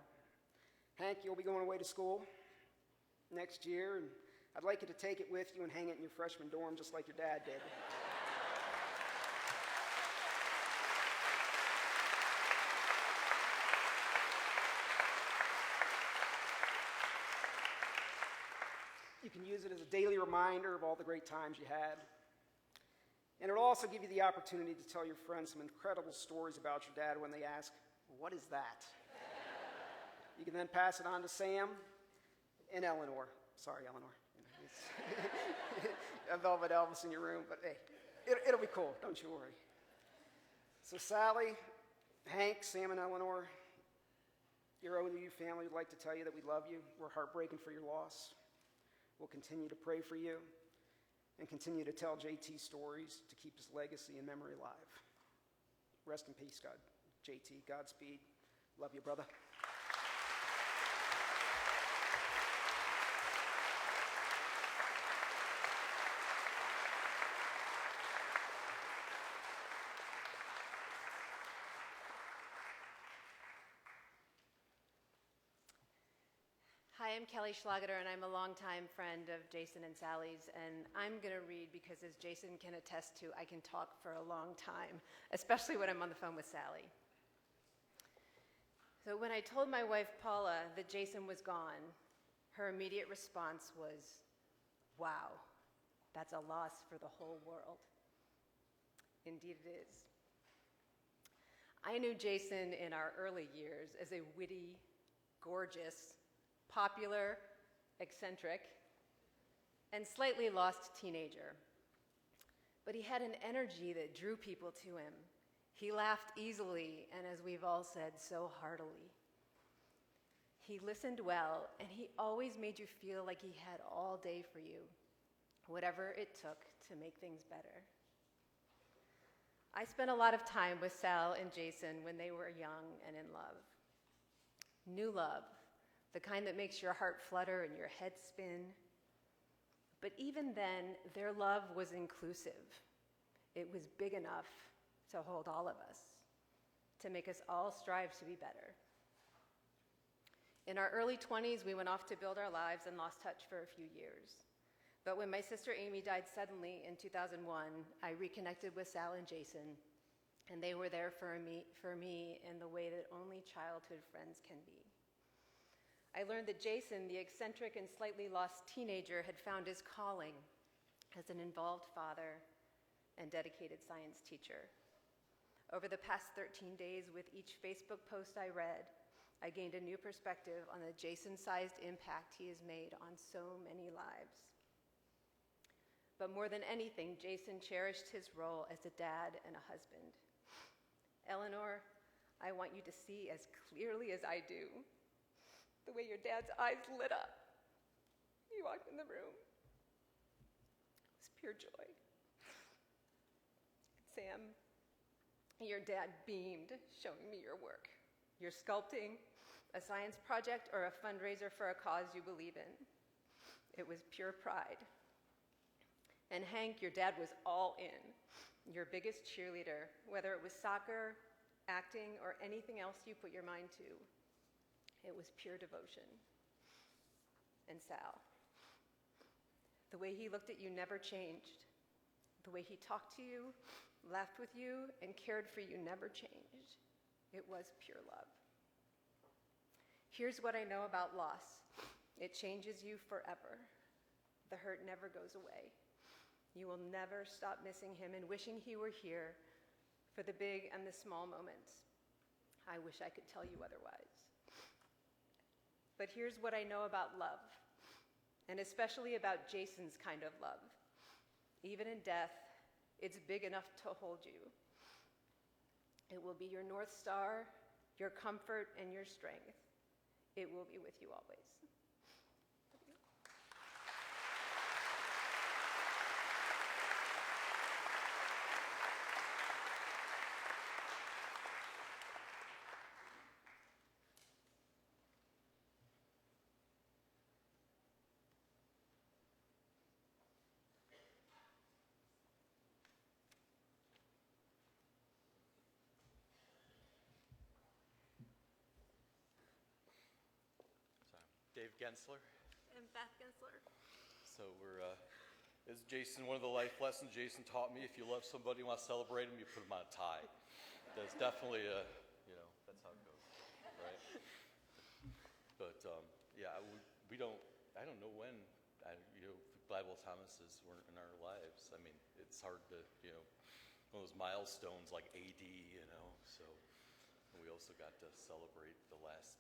Hank, you'll be going away to school next year, and I'd like you to take it with you and hang it in your freshman dorm just like your dad did. You can use it as a daily reminder of all the great times you had. And it'll also give you the opportunity to tell your friends some incredible stories about your dad when they ask, "What is that?" You can then pass it on to Sam and Eleanor. Sorry, Eleanor. A Velvet Elvis in your room, but hey, it'll be cool. Don't you worry. So Sally, Hank, Sam, and Eleanor, your OU family would like to tell you that we love you. We're heartbroken for your loss. We'll continue to pray for you. and continue to tell JT stories to keep his legacy and memory alive. Rest in peace, JT. Godspeed. Love you, brother. Hi, I'm Kelly Schlageter, and I'm a longtime friend of Jason and Sally's, and I'm going to read because, as Jason can attest to, I can talk for a long time, especially when I'm on the phone with Sally. So when I told my wife, Paula, that Jason was gone, her immediate response was, "Wow, that's a loss for the whole world." Indeed it is. I knew Jason in our early years as a witty, gorgeous, popular, eccentric, and slightly lost teenager. But he had an energy that drew people to him. He laughed easily, and as we've all said, so heartily. He listened well, and he always made you feel like he had all day for you, whatever it took to make things better. I spent a lot of time with Sal and Jason when they were young and in love. New love, the kind that makes your heart flutter and your head spin. But even then, their love was inclusive. It was big enough to hold all of us, to make us all strive to be better. In our early 20s, we went off to build our lives and lost touch for a few years. But when my sister Amy died suddenly in 2001, I reconnected with Sal and Jason, and they were there for me in the way that only childhood friends can be. I learned that Jason, the eccentric and slightly lost teenager, had found his calling as an involved father and dedicated science teacher. Over the past 13 days, with each Facebook post I read, I gained a new perspective on the Jason-sized impact he has made on so many lives. But more than anything, Jason cherished his role as a dad and a husband. Eleanor, I want you to see as clearly as I do the way your dad's eyes lit up. You walked in the room. It was pure joy. Sam, your dad beamed, showing me your work. Your sculpting, a science project, or a fundraiser for a cause you believe in. It was pure pride. And Hank, your dad was all in. Your biggest cheerleader, whether it was soccer, acting, or anything else you put your mind to. It was pure devotion. And Sal, the way he looked at you never changed. The way he talked to you, laughed with you, and cared for you never changed. It was pure love. Here's what I know about loss. It changes you forever. The hurt never goes away. You will never stop missing him and wishing he were here for the big and the small moments. I wish I could tell you otherwise. But here's what I know about love, and especially about Jason's kind of love. Even in death, it's big enough to hold you. It will be your North Star, your comfort, and your strength. It will be with you always. Dave Gensler. And Beth Gensler. So as Jason, one of the life lessons Jason taught me, if you love somebody and want to celebrate them, you put them on a tie. That's definitely that's how it goes, right? But yeah, I don't know when, Bible Thomases weren't in our lives. I mean, it's hard to, one of those milestones like AD, so we also got to celebrate the last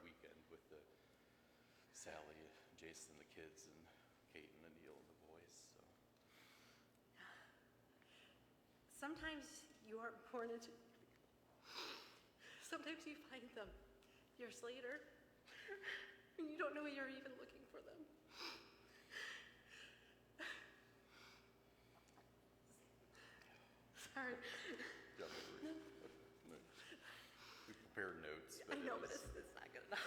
weekend with the Sally, Jason, the kids, and Kate and Neil and the boys. So. Sometimes you aren't born into. Sometimes you find them years later, and you don't know you're even looking for them. hard. Yeah, we prepared notes. I know, but it's not good enough.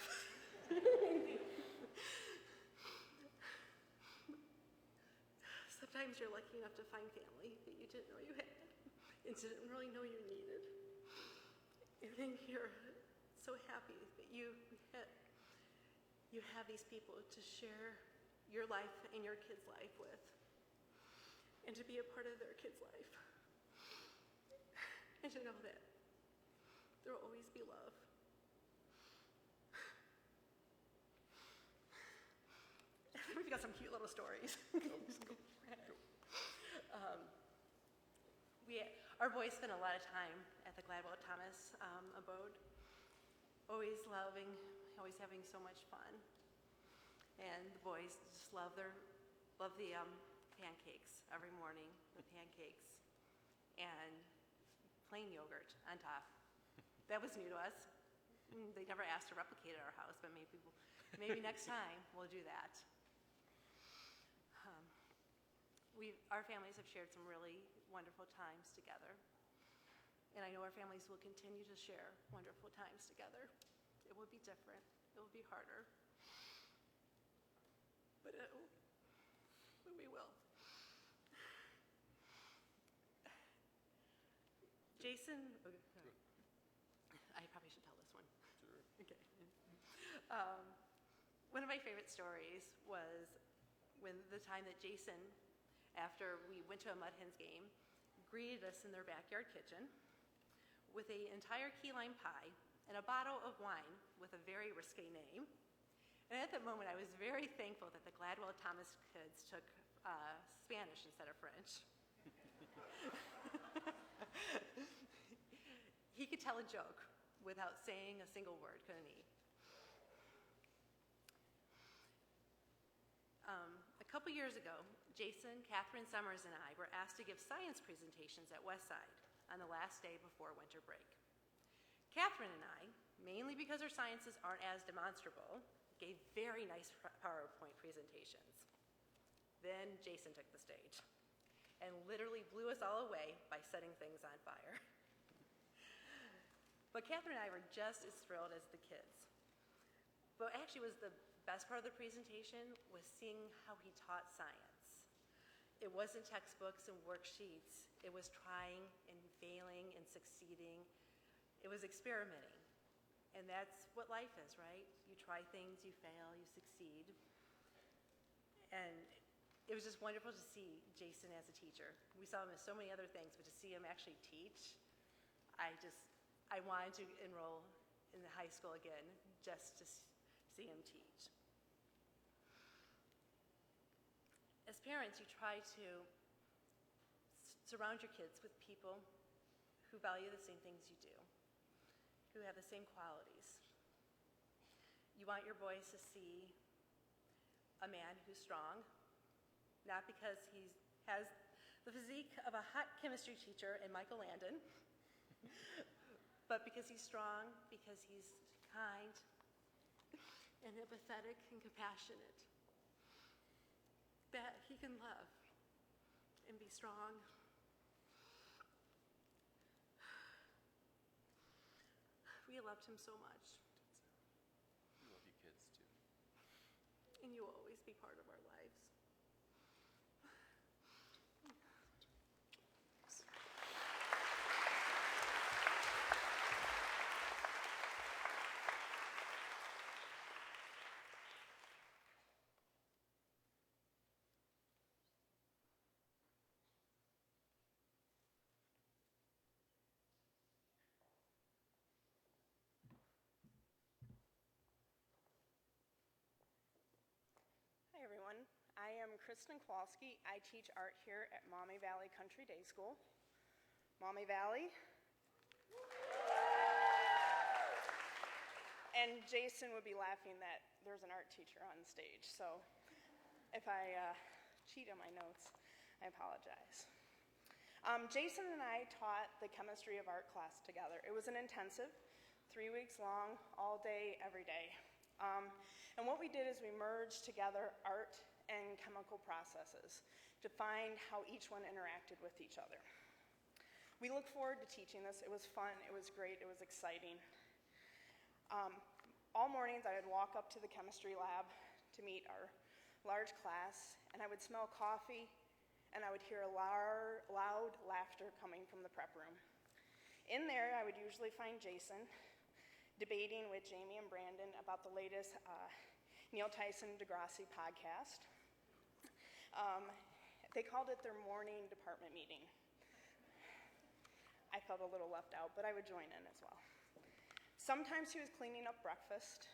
Sometimes you're lucky enough to find family that you didn't know you had and didn't really know you needed. And then you're so happy that you have these people to share your life and your kid's life with, and to be a part of their kid's life, and to know that there will always be love. We've got some cute little stories. Our boys spend a lot of time at the Gladwell Thomas abode, always loving, always having so much fun. And the boys just love the pancakes every morning, the pancakes, and plain yogurt on top. That was new to us. They never asked to replicate at our house, but maybe next time we'll do that. Our families have shared some really wonderful times together. And I know our families will continue to share wonderful times together. It will be different. It will be harder. But we will. Jason, I probably should tell this one. Sure. Okay. One of my favorite stories was when the time that Jason, after we went to a Mud Hens game, greeted us in their backyard kitchen with an entire key lime pie and a bottle of wine with a very risque name. And at that moment, I was very thankful that the Gladwell Thomas kids took Spanish instead of French. He could tell a joke without saying a single word, couldn't he? A couple years ago, Jason, Catherine Summers, and I were asked to give science presentations at Westside on the last day before winter break. Catherine and I, mainly because our sciences aren't as demonstrable, gave very nice PowerPoint presentations. Then Jason took the stage and literally blew us all away by setting things on fire. But Catherine and I were just as thrilled as the kids. But actually, was the best part of the presentation was seeing how he taught science. It wasn't textbooks and worksheets. It was trying and failing and succeeding. It was experimenting. And that's what life is, right? You try things, you fail, you succeed. And it was just wonderful to see Jason as a teacher. We saw him as so many other things, but to see him actually teach, I wanted to enroll in the high school again just to see him teach. As parents, you try to surround your kids with people who value the same things you do, who have the same qualities. You want your boys to see a man who's strong, not because he has the physique of a hot chemistry teacher in Michael Landon, but because he's strong, because he's kind, and empathetic and compassionate. That he can love and be strong. We loved him so much. We love you kids too. And you will always be part of our lives. Hi everyone, I am Kristen Kowalski. I teach art here at Maumee Valley Country Day School. Maumee Valley. And Jason would be laughing that there's an art teacher on stage, so if I cheat on my notes, I apologize. Jason and I taught the chemistry of art class together. It was an intensive, 3 weeks long, all day, every day. And what we did is we merged together art and chemical processes to find how each one interacted with each other. We look forward to teaching this. It was fun, it was great, it was exciting. All mornings I would walk up to the chemistry lab to meet our large class, and I would smell coffee, and I would hear loud laughter coming from the prep room. In there, I would usually find Jason debating with Jamie and Brandon about the latest Neil Tyson Degrassi podcast. They called it their morning department meeting. I felt a little left out, but I would join in as well. Sometimes he was cleaning up breakfast.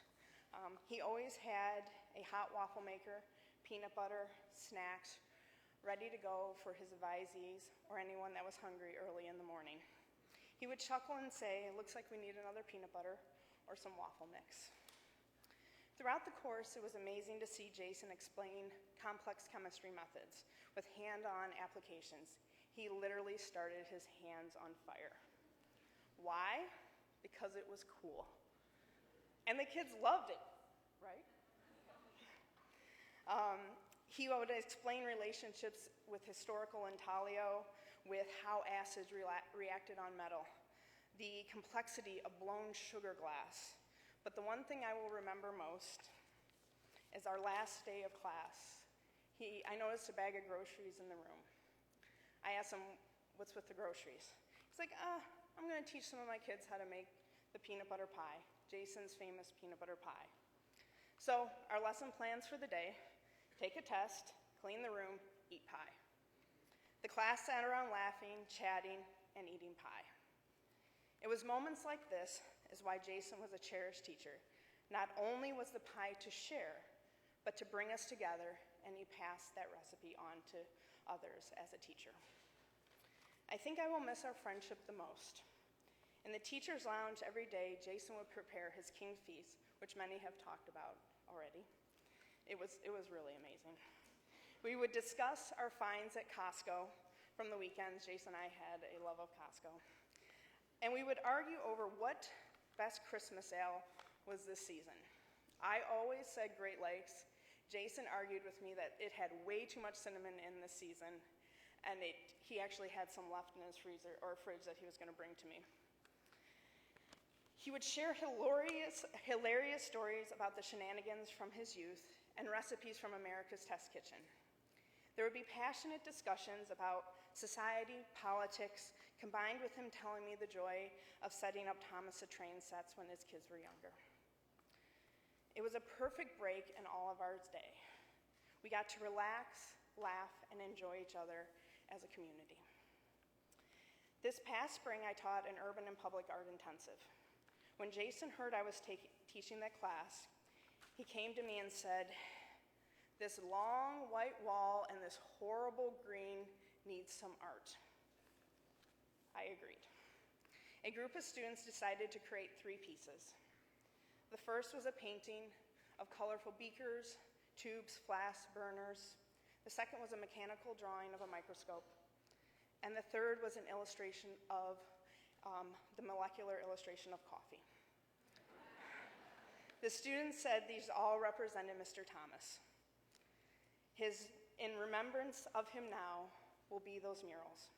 He always had a hot waffle maker, peanut butter, snacks, ready to go for his advisees or anyone that was hungry early in the morning. He would chuckle and say, "It looks like we need another peanut butter or some waffle mix." Throughout the course, it was amazing to see Jason explain complex chemistry methods with hand-on applications. He literally started his hands on fire. Why? Because it was cool. And the kids loved it, right? He would explain relationships with historical intaglio, with how acids reacted on metal, the complexity of blown sugar glass. But the one thing I will remember most is our last day of class. I noticed a bag of groceries in the room. I asked him, "What's with the groceries?" He's like, "I'm going to teach some of my kids how to make the peanut butter pie, Jason's famous peanut butter pie." So our lesson plans for the day: take a test, clean the room, eat pie. The class sat around laughing, chatting, and eating pie. It was moments like this is why Jason was a cherished teacher. Not only was the pie to share, but to bring us together, and he passed that recipe on to others as a teacher. I think I will miss our friendship the most. In the teacher's lounge every day, Jason would prepare his king feast, which many have talked about already. It was really amazing. We would discuss our finds at Costco from the weekends. Jason and I had a love of Costco. And we would argue over what best Christmas ale was this season. I always said Great Lakes. Jason argued with me that it had way too much cinnamon in this season, and he actually had some left in his freezer or fridge that he was going to bring to me. He would share hilarious stories about the shenanigans from his youth and recipes from America's Test Kitchen. There would be passionate discussions about society, politics, combined with him telling me the joy of setting up Thomas the Train sets when his kids were younger. It was a perfect break in all of our day. We got to relax, laugh, and enjoy each other as a community. This past spring, I taught an urban and public art intensive. When Jason heard I was teaching that class, he came to me and said, "This long white wall and this horrible green needs some art." I agreed. A group of students decided to create 3 pieces. The first was a painting of colorful beakers, tubes, flasks, burners. The second was a mechanical drawing of a microscope. And the third was an illustration of the molecular illustration of coffee. The students said these all represented Mr. Thomas. In remembrance of him now will be those murals.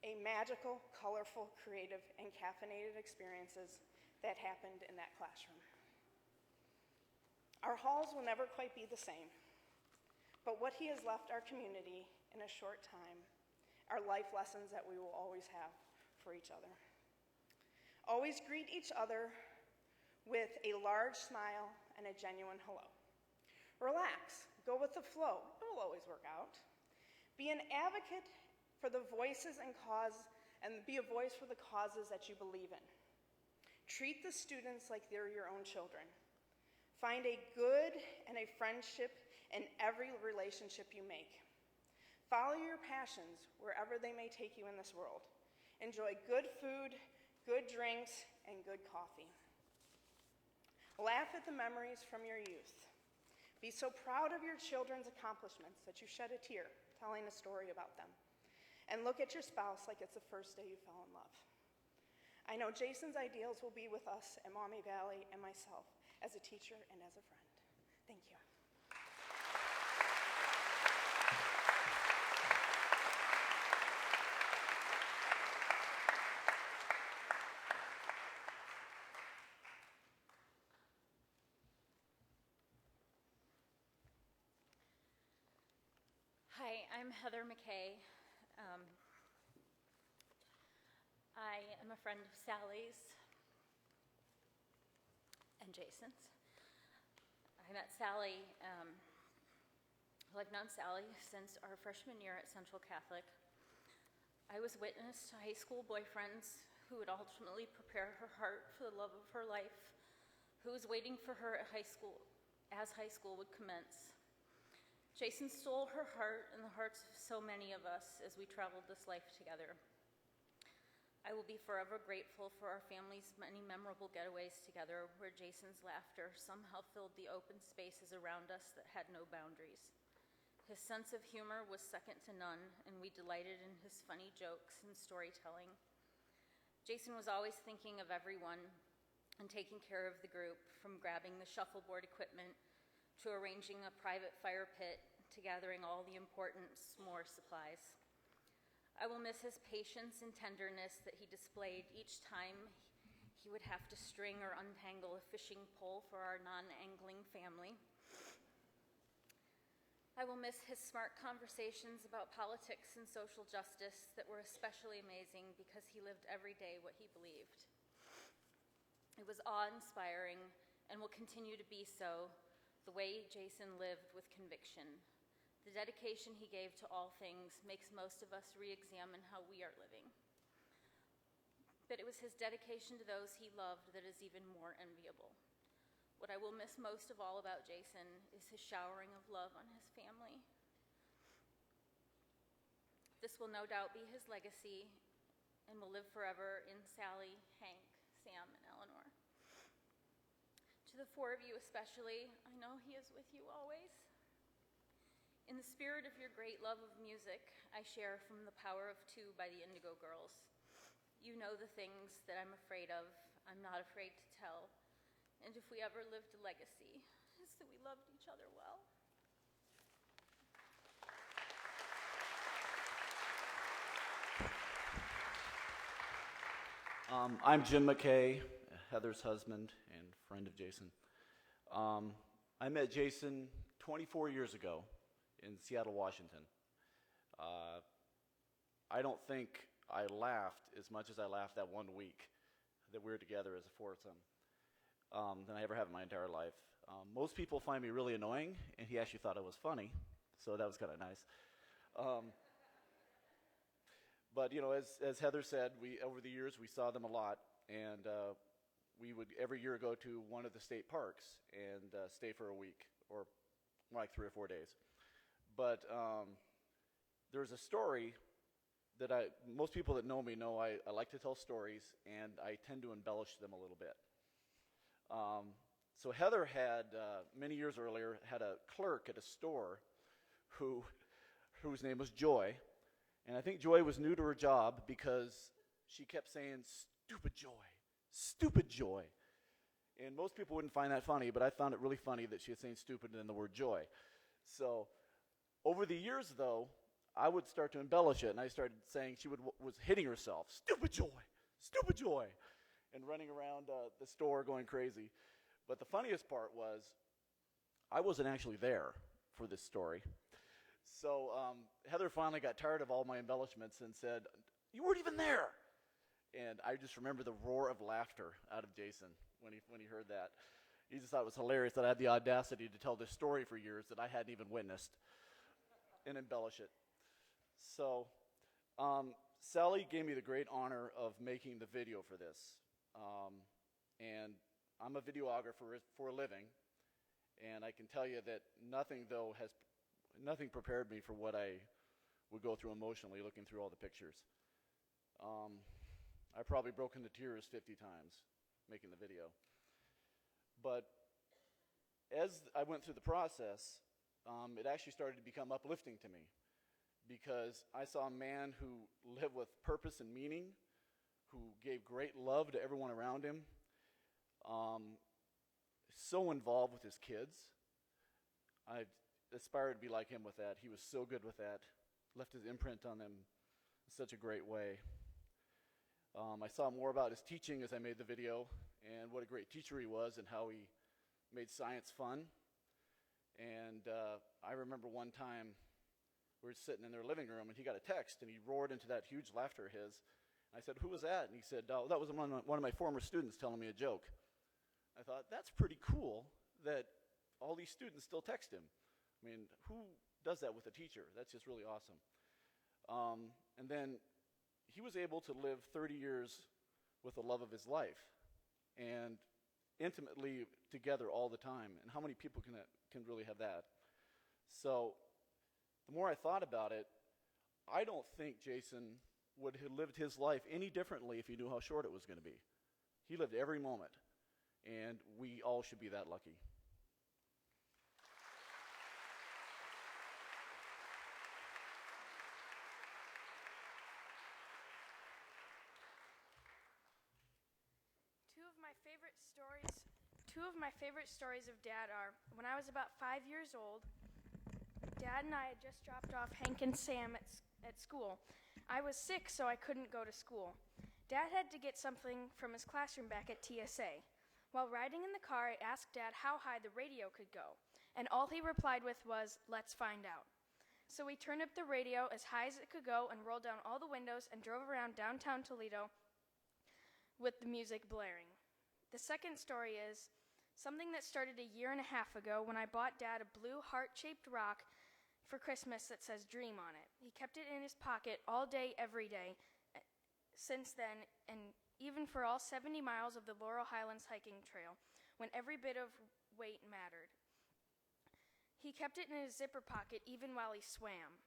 A magical, colorful, creative, and caffeinated experiences that happened in that classroom. Our halls will never quite be the same, but what he has left our community in a short time are life lessons that we will always have for each other. Always greet each other with a large smile and a genuine hello. Relax, go with the flow, it will always work out. Be an advocate for the voices and be a voice for the causes that you believe in. Treat the students like they're your own children. Find a good and a friendship in every relationship you make. Follow your passions wherever they may take you in this world. Enjoy good food, good drinks, and good coffee. Laugh at the memories from your youth. Be so proud of your children's accomplishments that you shed a tear telling a story about them. And look at your spouse like it's the first day you fell in love. I know Jason's ideals will be with us at Maumee Valley and myself as a teacher and as a friend. Thank you. I'm Heather McKay. I am a friend of Sally's and Jason's. I met Sally, I've known Sally since our freshman year at Central Catholic. I was witness to high school boyfriends who would ultimately prepare her heart for the love of her life, who was waiting for her at high school as high school would commence. Jason stole her heart and the hearts of so many of us as we traveled this life together. I will be forever grateful for our family's many memorable getaways together where Jason's laughter somehow filled the open spaces around us that had no boundaries. His sense of humor was second to none, and we delighted in his funny jokes and storytelling. Jason was always thinking of everyone and taking care of the group, from grabbing the shuffleboard equipment to arranging a private fire pit to gathering all the important s'more supplies. I will miss his patience and tenderness that he displayed each time he would have to string or untangle a fishing pole for our non-angling family. I will miss his smart conversations about politics and social justice that were especially amazing because he lived every day what he believed. It was awe-inspiring and will continue to be so, the way Jason lived with conviction. The dedication he gave to all things makes most of us re-examine how we are living. But it was his dedication to those he loved that is even more enviable. What I will miss most of all about Jason is his showering of love on his family. This will no doubt be his legacy and will live forever in Sally, Hank, Sam, and Eleanor. To the four of you especially, I know he is with you always. In the spirit of your great love of music, I share from The Power of Two by the Indigo Girls. You know the things that I'm afraid of, I'm not afraid to tell. And if we ever lived a legacy, it's that we loved each other well. I'm Jim McKay, Heather's husband and friend of Jason. I met Jason 24 years ago in Seattle, Washington. I don't think I laughed as much as I laughed that one week that we were together as a foursome than I ever have in my entire life. Most people find me really annoying, and he actually thought I was funny, so that was kind of nice. But you know, as Heather said, over the years we saw them a lot, and we would every year go to one of the state parks and stay for a week or like 3 or 4 days. But there's a story that most people that know me know I like to tell stories, and I tend to embellish them a little bit. So Heather had, many years earlier, had a clerk at a store whose name was Joy. And I think Joy was new to her job because she kept saying, "Stupid Joy, stupid Joy." And most people wouldn't find that funny, but I found it really funny that she was saying stupid and the word joy. So over the years, though, I would start to embellish it, and I started saying she was hitting herself, "Stupid Joy, stupid Joy," and running around the store going crazy. But the funniest part was I wasn't actually there for this story. So Heather finally got tired of all my embellishments and said, "You weren't even there." And I just remember the roar of laughter out of Jason when he heard that. He just thought it was hilarious that I had the audacity to tell this story for years that I hadn't even witnessed and embellish it. So Sally gave me the great honor of making the video for this. And I'm a videographer for a living, and I can tell you that nothing prepared me for what I would go through emotionally looking through all the pictures. I probably broke into tears 50 times making the video. But as I went through the process, it actually started to become uplifting to me because I saw a man who lived with purpose and meaning, who gave great love to everyone around him, so involved with his kids. I aspired to be like him with that. He was so good with that, left his imprint on them in such a great way. I saw more about his teaching as I made the video and what a great teacher he was and how he made science fun. And I remember one time We were sitting in their living room, and he got a text, and he roared into that huge laughter of his. I said, "Who was that?" And he said, "Oh, that was one of my former students telling me a joke." I thought, that's pretty cool that all these students still text him. I mean, who does that with a teacher? That's just really awesome. And then he was able to live 30 years with the love of his life and intimately together all the time. And how many people can really have that? So the more I thought about it, I don't think Jason would have lived his life any differently if he knew how short it was going to be. He lived every moment, and we all should be that lucky. Two of my favorite stories of Dad are when I was about 5 years old. Dad and I had just dropped off Hank and Sam at school. I was sick, so I couldn't go to school. Dad had to get something from his classroom back at TSA. While riding in the car, I asked Dad how high the radio could go, and all he replied with was, "Let's find out." So we turned up the radio as high as it could go and rolled down all the windows and drove around downtown Toledo with the music blaring. The second story is something that started a year and a half ago when I bought Dad a blue heart-shaped rock for Christmas that says "Dream" on it. He kept it in his pocket all day, every day, since then, and even for all 70 miles of the Laurel Highlands hiking trail, when every bit of weight mattered. He kept it in his zipper pocket even while he swam.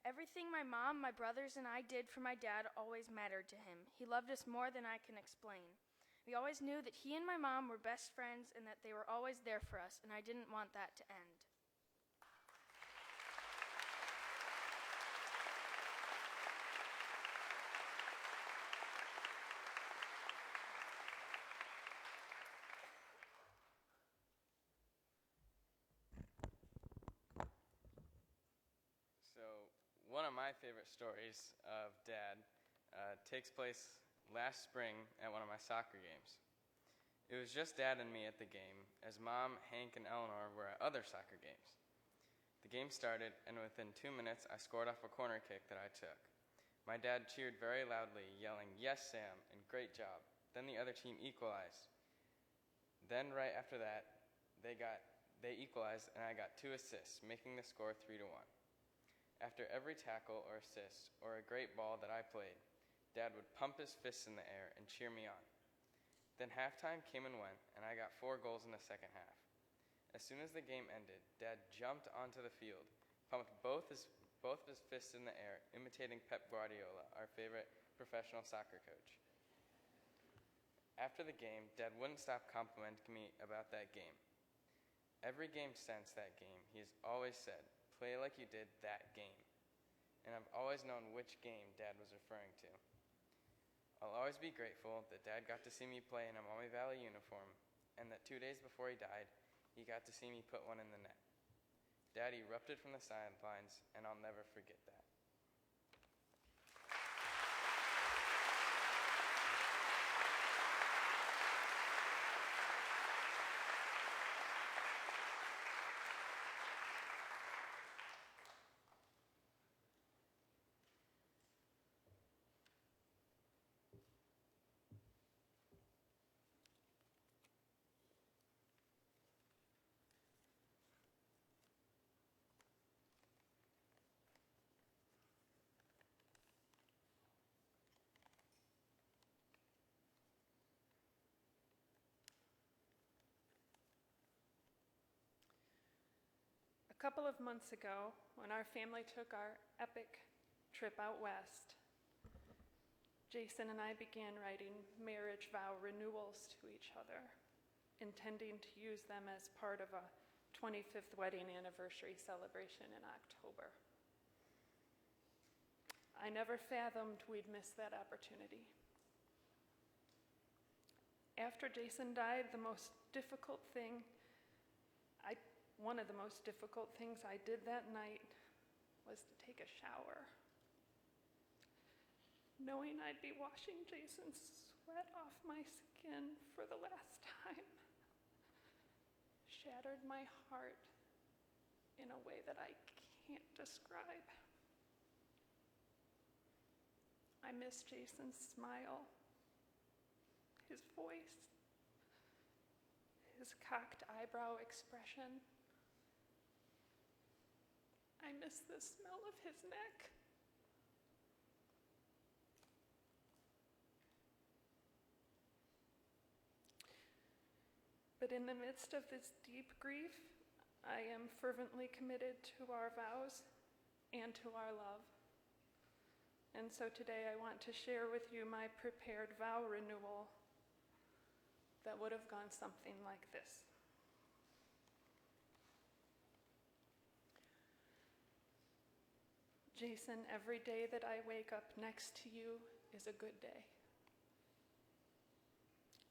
Everything my mom, my brothers, and I did for my dad always mattered to him. He loved us more than I can explain. We always knew that he and my mom were best friends and that they were always there for us, and I didn't want that to end. So, one of my favorite stories of Dad takes place last spring at one of my soccer games. It was just Dad and me at the game, as Mom, Hank, and Eleanor were at other soccer games. The game started, and within 2 minutes, I scored off a corner kick that I took. My dad cheered very loudly, yelling, "Yes, Sam," and "Great job." Then the other team equalized. Then right after that, they equalized, and I got 2 assists, making the score 3-1. After every tackle or assist or a great ball that I played, Dad would pump his fists in the air and cheer me on. Then halftime came and went, and I got 4 goals in the second half. As soon as the game ended, Dad jumped onto the field, pumped both of his fists in the air, imitating Pep Guardiola, our favorite professional soccer coach. After the game, Dad wouldn't stop complimenting me about that game. Every game since that game, he has always said, "Play like you did that game." And I've always known which game Dad was referring to. I'll always be grateful that Dad got to see me play in a Maumee Valley uniform, and that 2 days before he died, he got to see me put one in the net. Dad erupted from the sidelines, and I'll never forget that. A couple of months ago, when our family took our epic trip out west, Jason and I began writing marriage vow renewals to each other, intending to use them as part of a 25th wedding anniversary celebration in October. I never fathomed we'd miss that opportunity. After Jason died, one of the most difficult things I did that night was to take a shower. Knowing I'd be washing Jason's sweat off my skin for the last time shattered my heart in a way that I can't describe. miss Jason's smile, his voice, his cocked eyebrow expression. I miss the smell of his neck. But in the midst of this deep grief, I am fervently committed to our vows and to our love. And so today I want to share with you my prepared vow renewal that would have gone something like this. Jason, every day that I wake up next to you is a good day.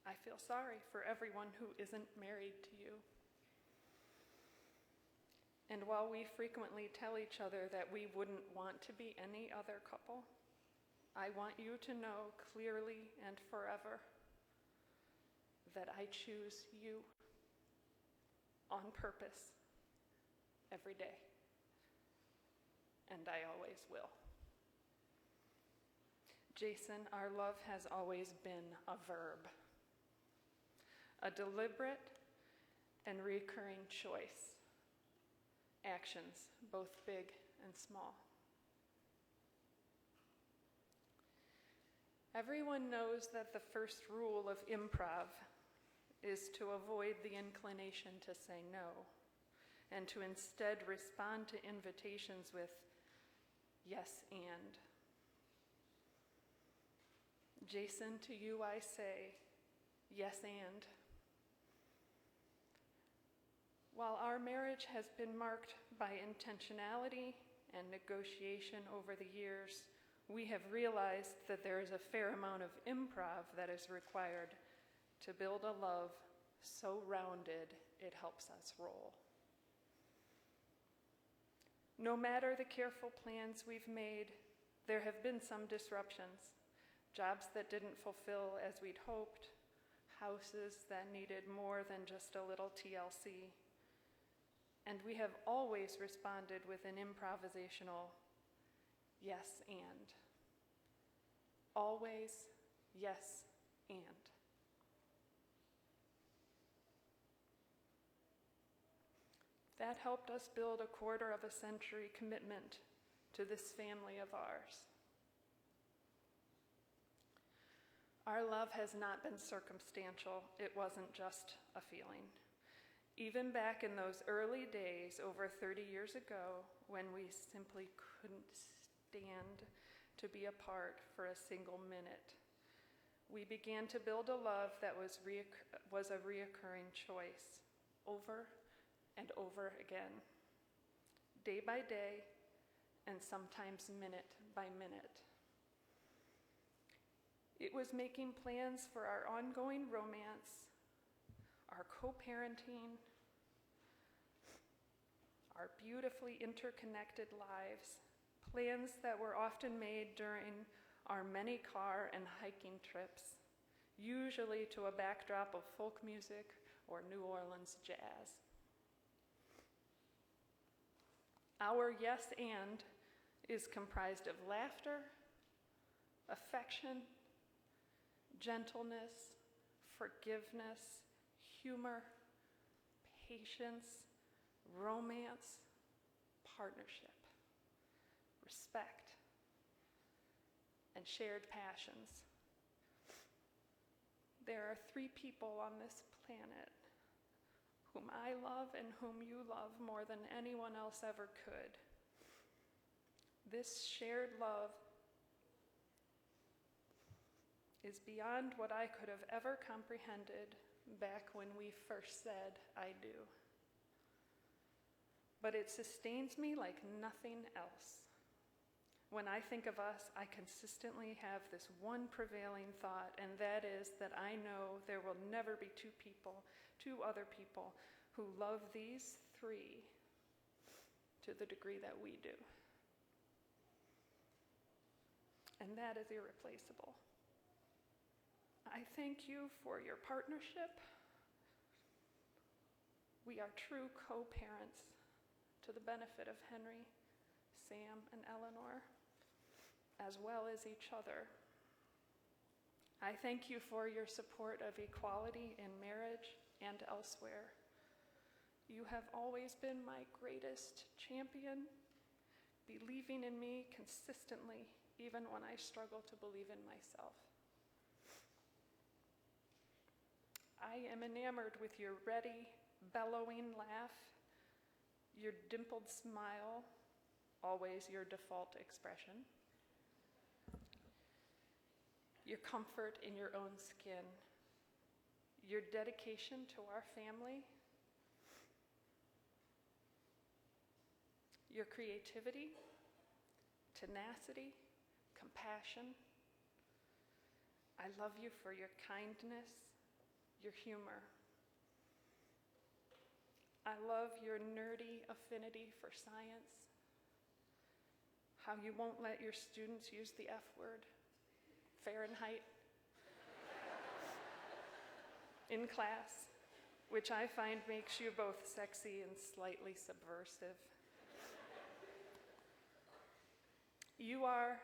I feel sorry for everyone who isn't married to you. And while we frequently tell each other that we wouldn't want to be any other couple, I want you to know clearly and forever that I choose you on purpose every day. And I always will. Jason, our love has always been a verb, a deliberate and recurring choice. Actions, both big and small. Everyone knows that the first rule of improv is to avoid the inclination to say no, and to instead respond to invitations with yes and. Jason, to you I say yes and. While our marriage has been marked by intentionality and negotiation over the years, we have realized that there is a fair amount of improv that is required to build a love so rounded it helps us roll. No matter the careful plans we've made, there have been some disruptions. Jobs that didn't fulfill as we'd hoped, houses that needed more than just a little TLC. And we have always responded with an improvisational yes and. Always yes and. That helped us build a quarter-of-a-century commitment to this family of ours. Our love has not been circumstantial. It wasn't just a feeling. Even back in those early days, over 30 years ago, when we simply couldn't stand to be apart for a single minute, we began to build a love that was a reoccurring choice, over and over again, day by day, and sometimes minute by minute. It was making plans for our ongoing romance, our co-parenting, our beautifully interconnected lives, plans that were often made during our many car and hiking trips, usually to a backdrop of folk music or New Orleans jazz. Our yes and is comprised of laughter, affection, gentleness, forgiveness, humor, patience, romance, partnership, respect, and shared passions. There are 3 people on this planet whom I love and whom you love more than anyone else ever could. This shared love is beyond what I could have ever comprehended back when we first said, I do. But it sustains me like nothing else. When I think of us, I consistently have this one prevailing thought, and that is that I know there will never be 2 other people who love these 3 to the degree that we do. And that is irreplaceable. I thank you for your partnership. We are true co-parents to the benefit of Henry, Sam, and Eleanor. as well as each other. I thank you for your support of equality in marriage and elsewhere. You have always been my greatest champion, believing in me consistently, even when I struggle to believe in myself. I am enamored with your ready, bellowing laugh, your dimpled smile, always your default expression, your comfort in your own skin, your dedication to our family, your creativity, tenacity, compassion. I love you for your kindness, your humor. I love your nerdy affinity for science, how you won't let your students use the F word, Fahrenheit, in class, which I find makes you both sexy and slightly subversive. You are,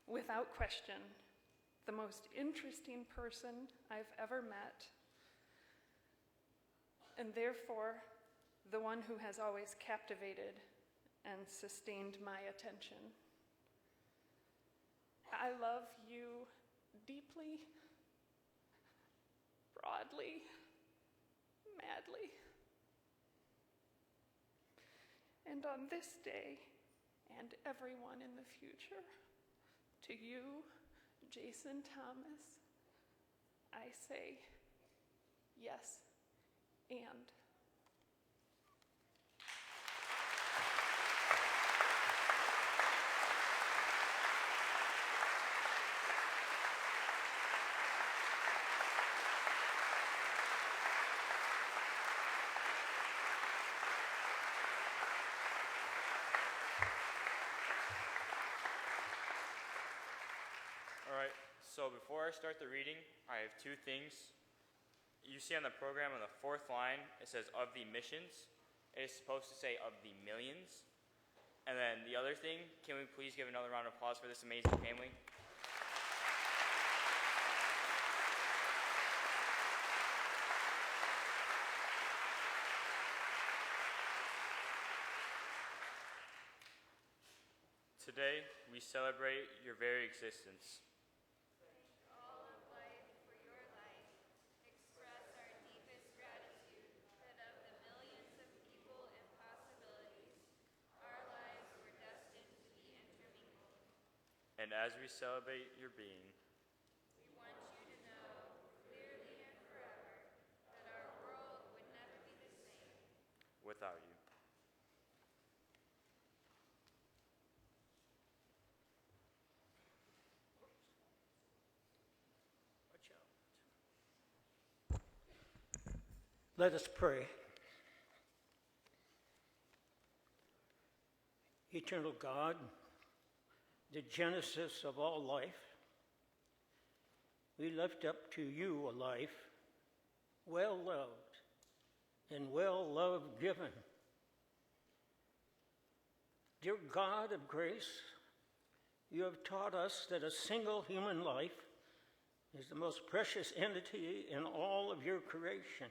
without question, the most interesting person I've ever met, and therefore the one who has always captivated and sustained my attention. I love you deeply, broadly, madly. And on this day, and everyone in the future, to you, Jason Thomas, I say yes, and. All right, so before I start the reading, I have two things. You see on the program on the fourth line, it says of the missions. It is supposed to say of the millions. And then the other thing, can we please give another round of applause for this amazing family? Today, we celebrate your very existence. And as we celebrate your being, we want you to know clearly and forever that our world would never be the same without you. Let us pray. Eternal God, the genesis of all life, we lift up to you a life well loved and well love given. Dear God of grace, you have taught us that a single human life is the most precious entity in all of your creation.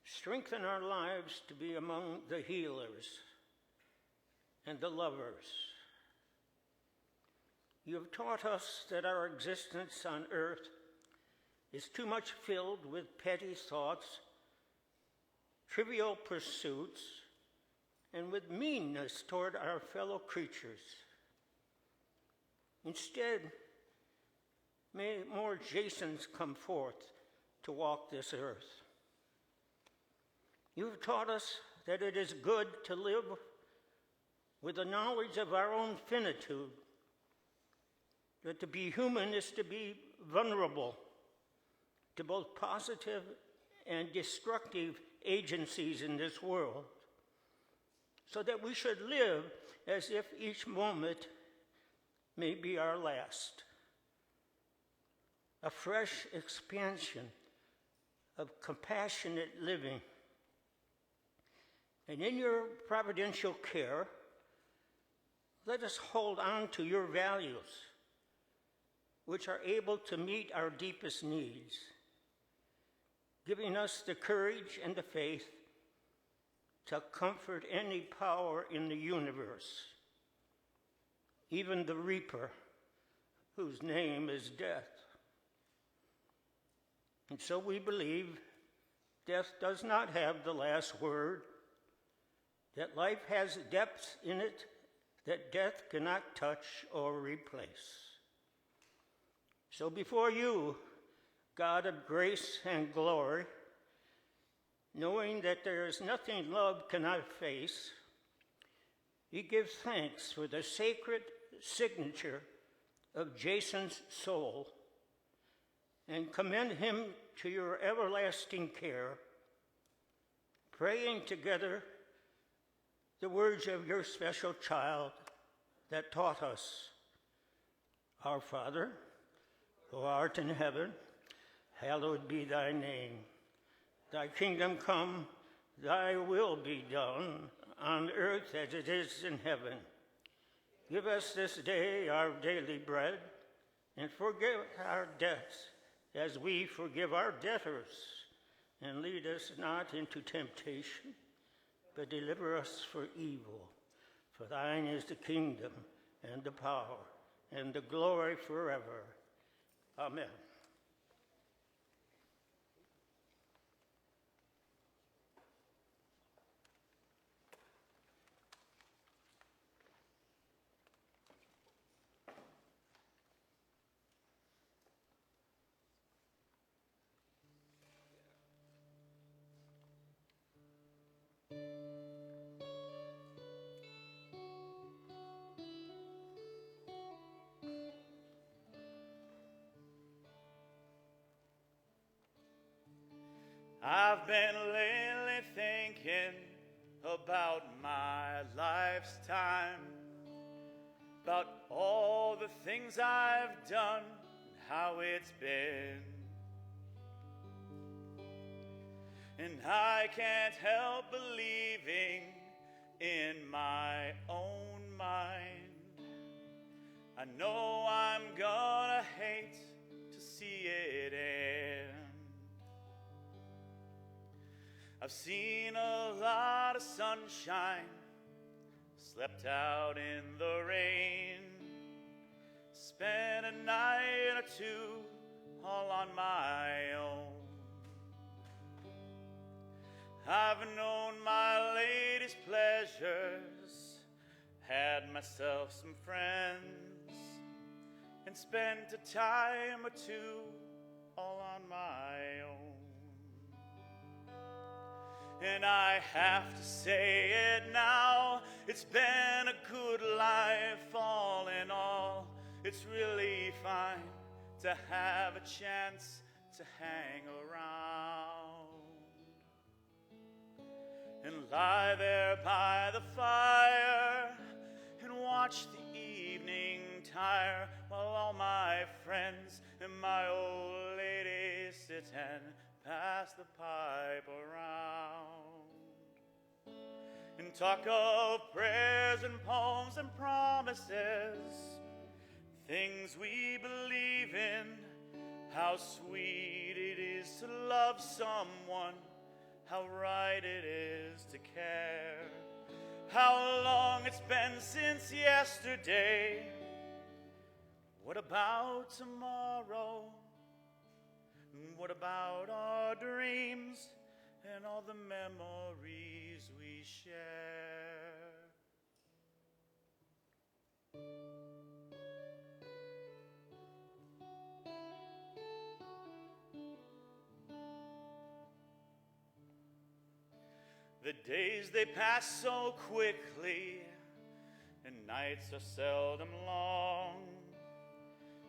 Strengthen our lives to be among the healers and the lovers. You have taught us that our existence on earth is too much filled with petty thoughts, trivial pursuits, and with meanness toward our fellow creatures. Instead, may more Jasons come forth to walk this earth. You have taught us that it is good to live with the knowledge of our own finitude, that to be human is to be vulnerable to both positive and destructive agencies in this world, so that we should live as if each moment may be our last. A fresh expansion of compassionate living. And in your providential care, let us hold on to your values, which are able to meet our deepest needs, giving us the courage and the faith to comfort any power in the universe, even the reaper, whose name is death. And so we believe death does not have the last word, that life has depths in it that death cannot touch or replace. So before you, God of grace and glory, knowing that there is nothing love cannot face, we give thanks for the sacred signature of Jason's soul and commend him to your everlasting care, praying together the words of your special child that taught us, Our Father, who art in heaven, hallowed be thy name. Thy kingdom come, thy will be done, on earth as it is in heaven. Give us this day our daily bread, and forgive our debts as we forgive our debtors. And lead us not into temptation, but deliver us from evil. For thine is the kingdom, and the power, and the glory forever. Amen. I've been lately thinking about my life's time, about all the things I've done, how it's been. And I can't help believing in my own mind. I know I'm gonna hate to see it end. I've seen a lot of sunshine, slept out in the rain, spent a night or two all on my own. I've known my latest pleasures, had myself some friends, and spent a time or two all on my own. And I have to say it now, it's been a good life all in all. It's really fine to have a chance to hang around and lie there by the fire and watch the evening tire while all my friends and my old lady sit and pass the pipe around and talk of prayers and poems and promises, things we believe in, how sweet it is to love someone, how right it is to care, how long it's been since yesterday. What about tomorrow? What about our dreams and all the memories we share? The days they pass so quickly, and nights are seldom long.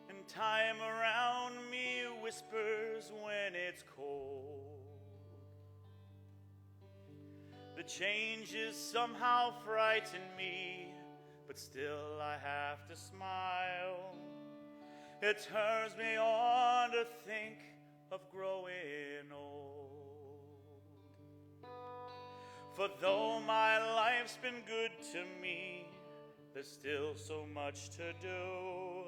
And time around me whispers when it's cold. The changes somehow frighten me, but still I have to smile. It turns me on to think of growing old. For though my life's been good to me, there's still so much to do.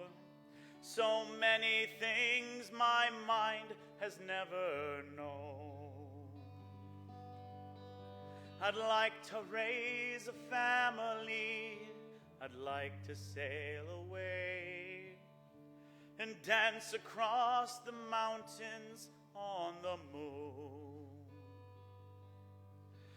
So many things my mind has never known. I'd like to raise a family, I'd like to sail away and dance across the mountains on the moon.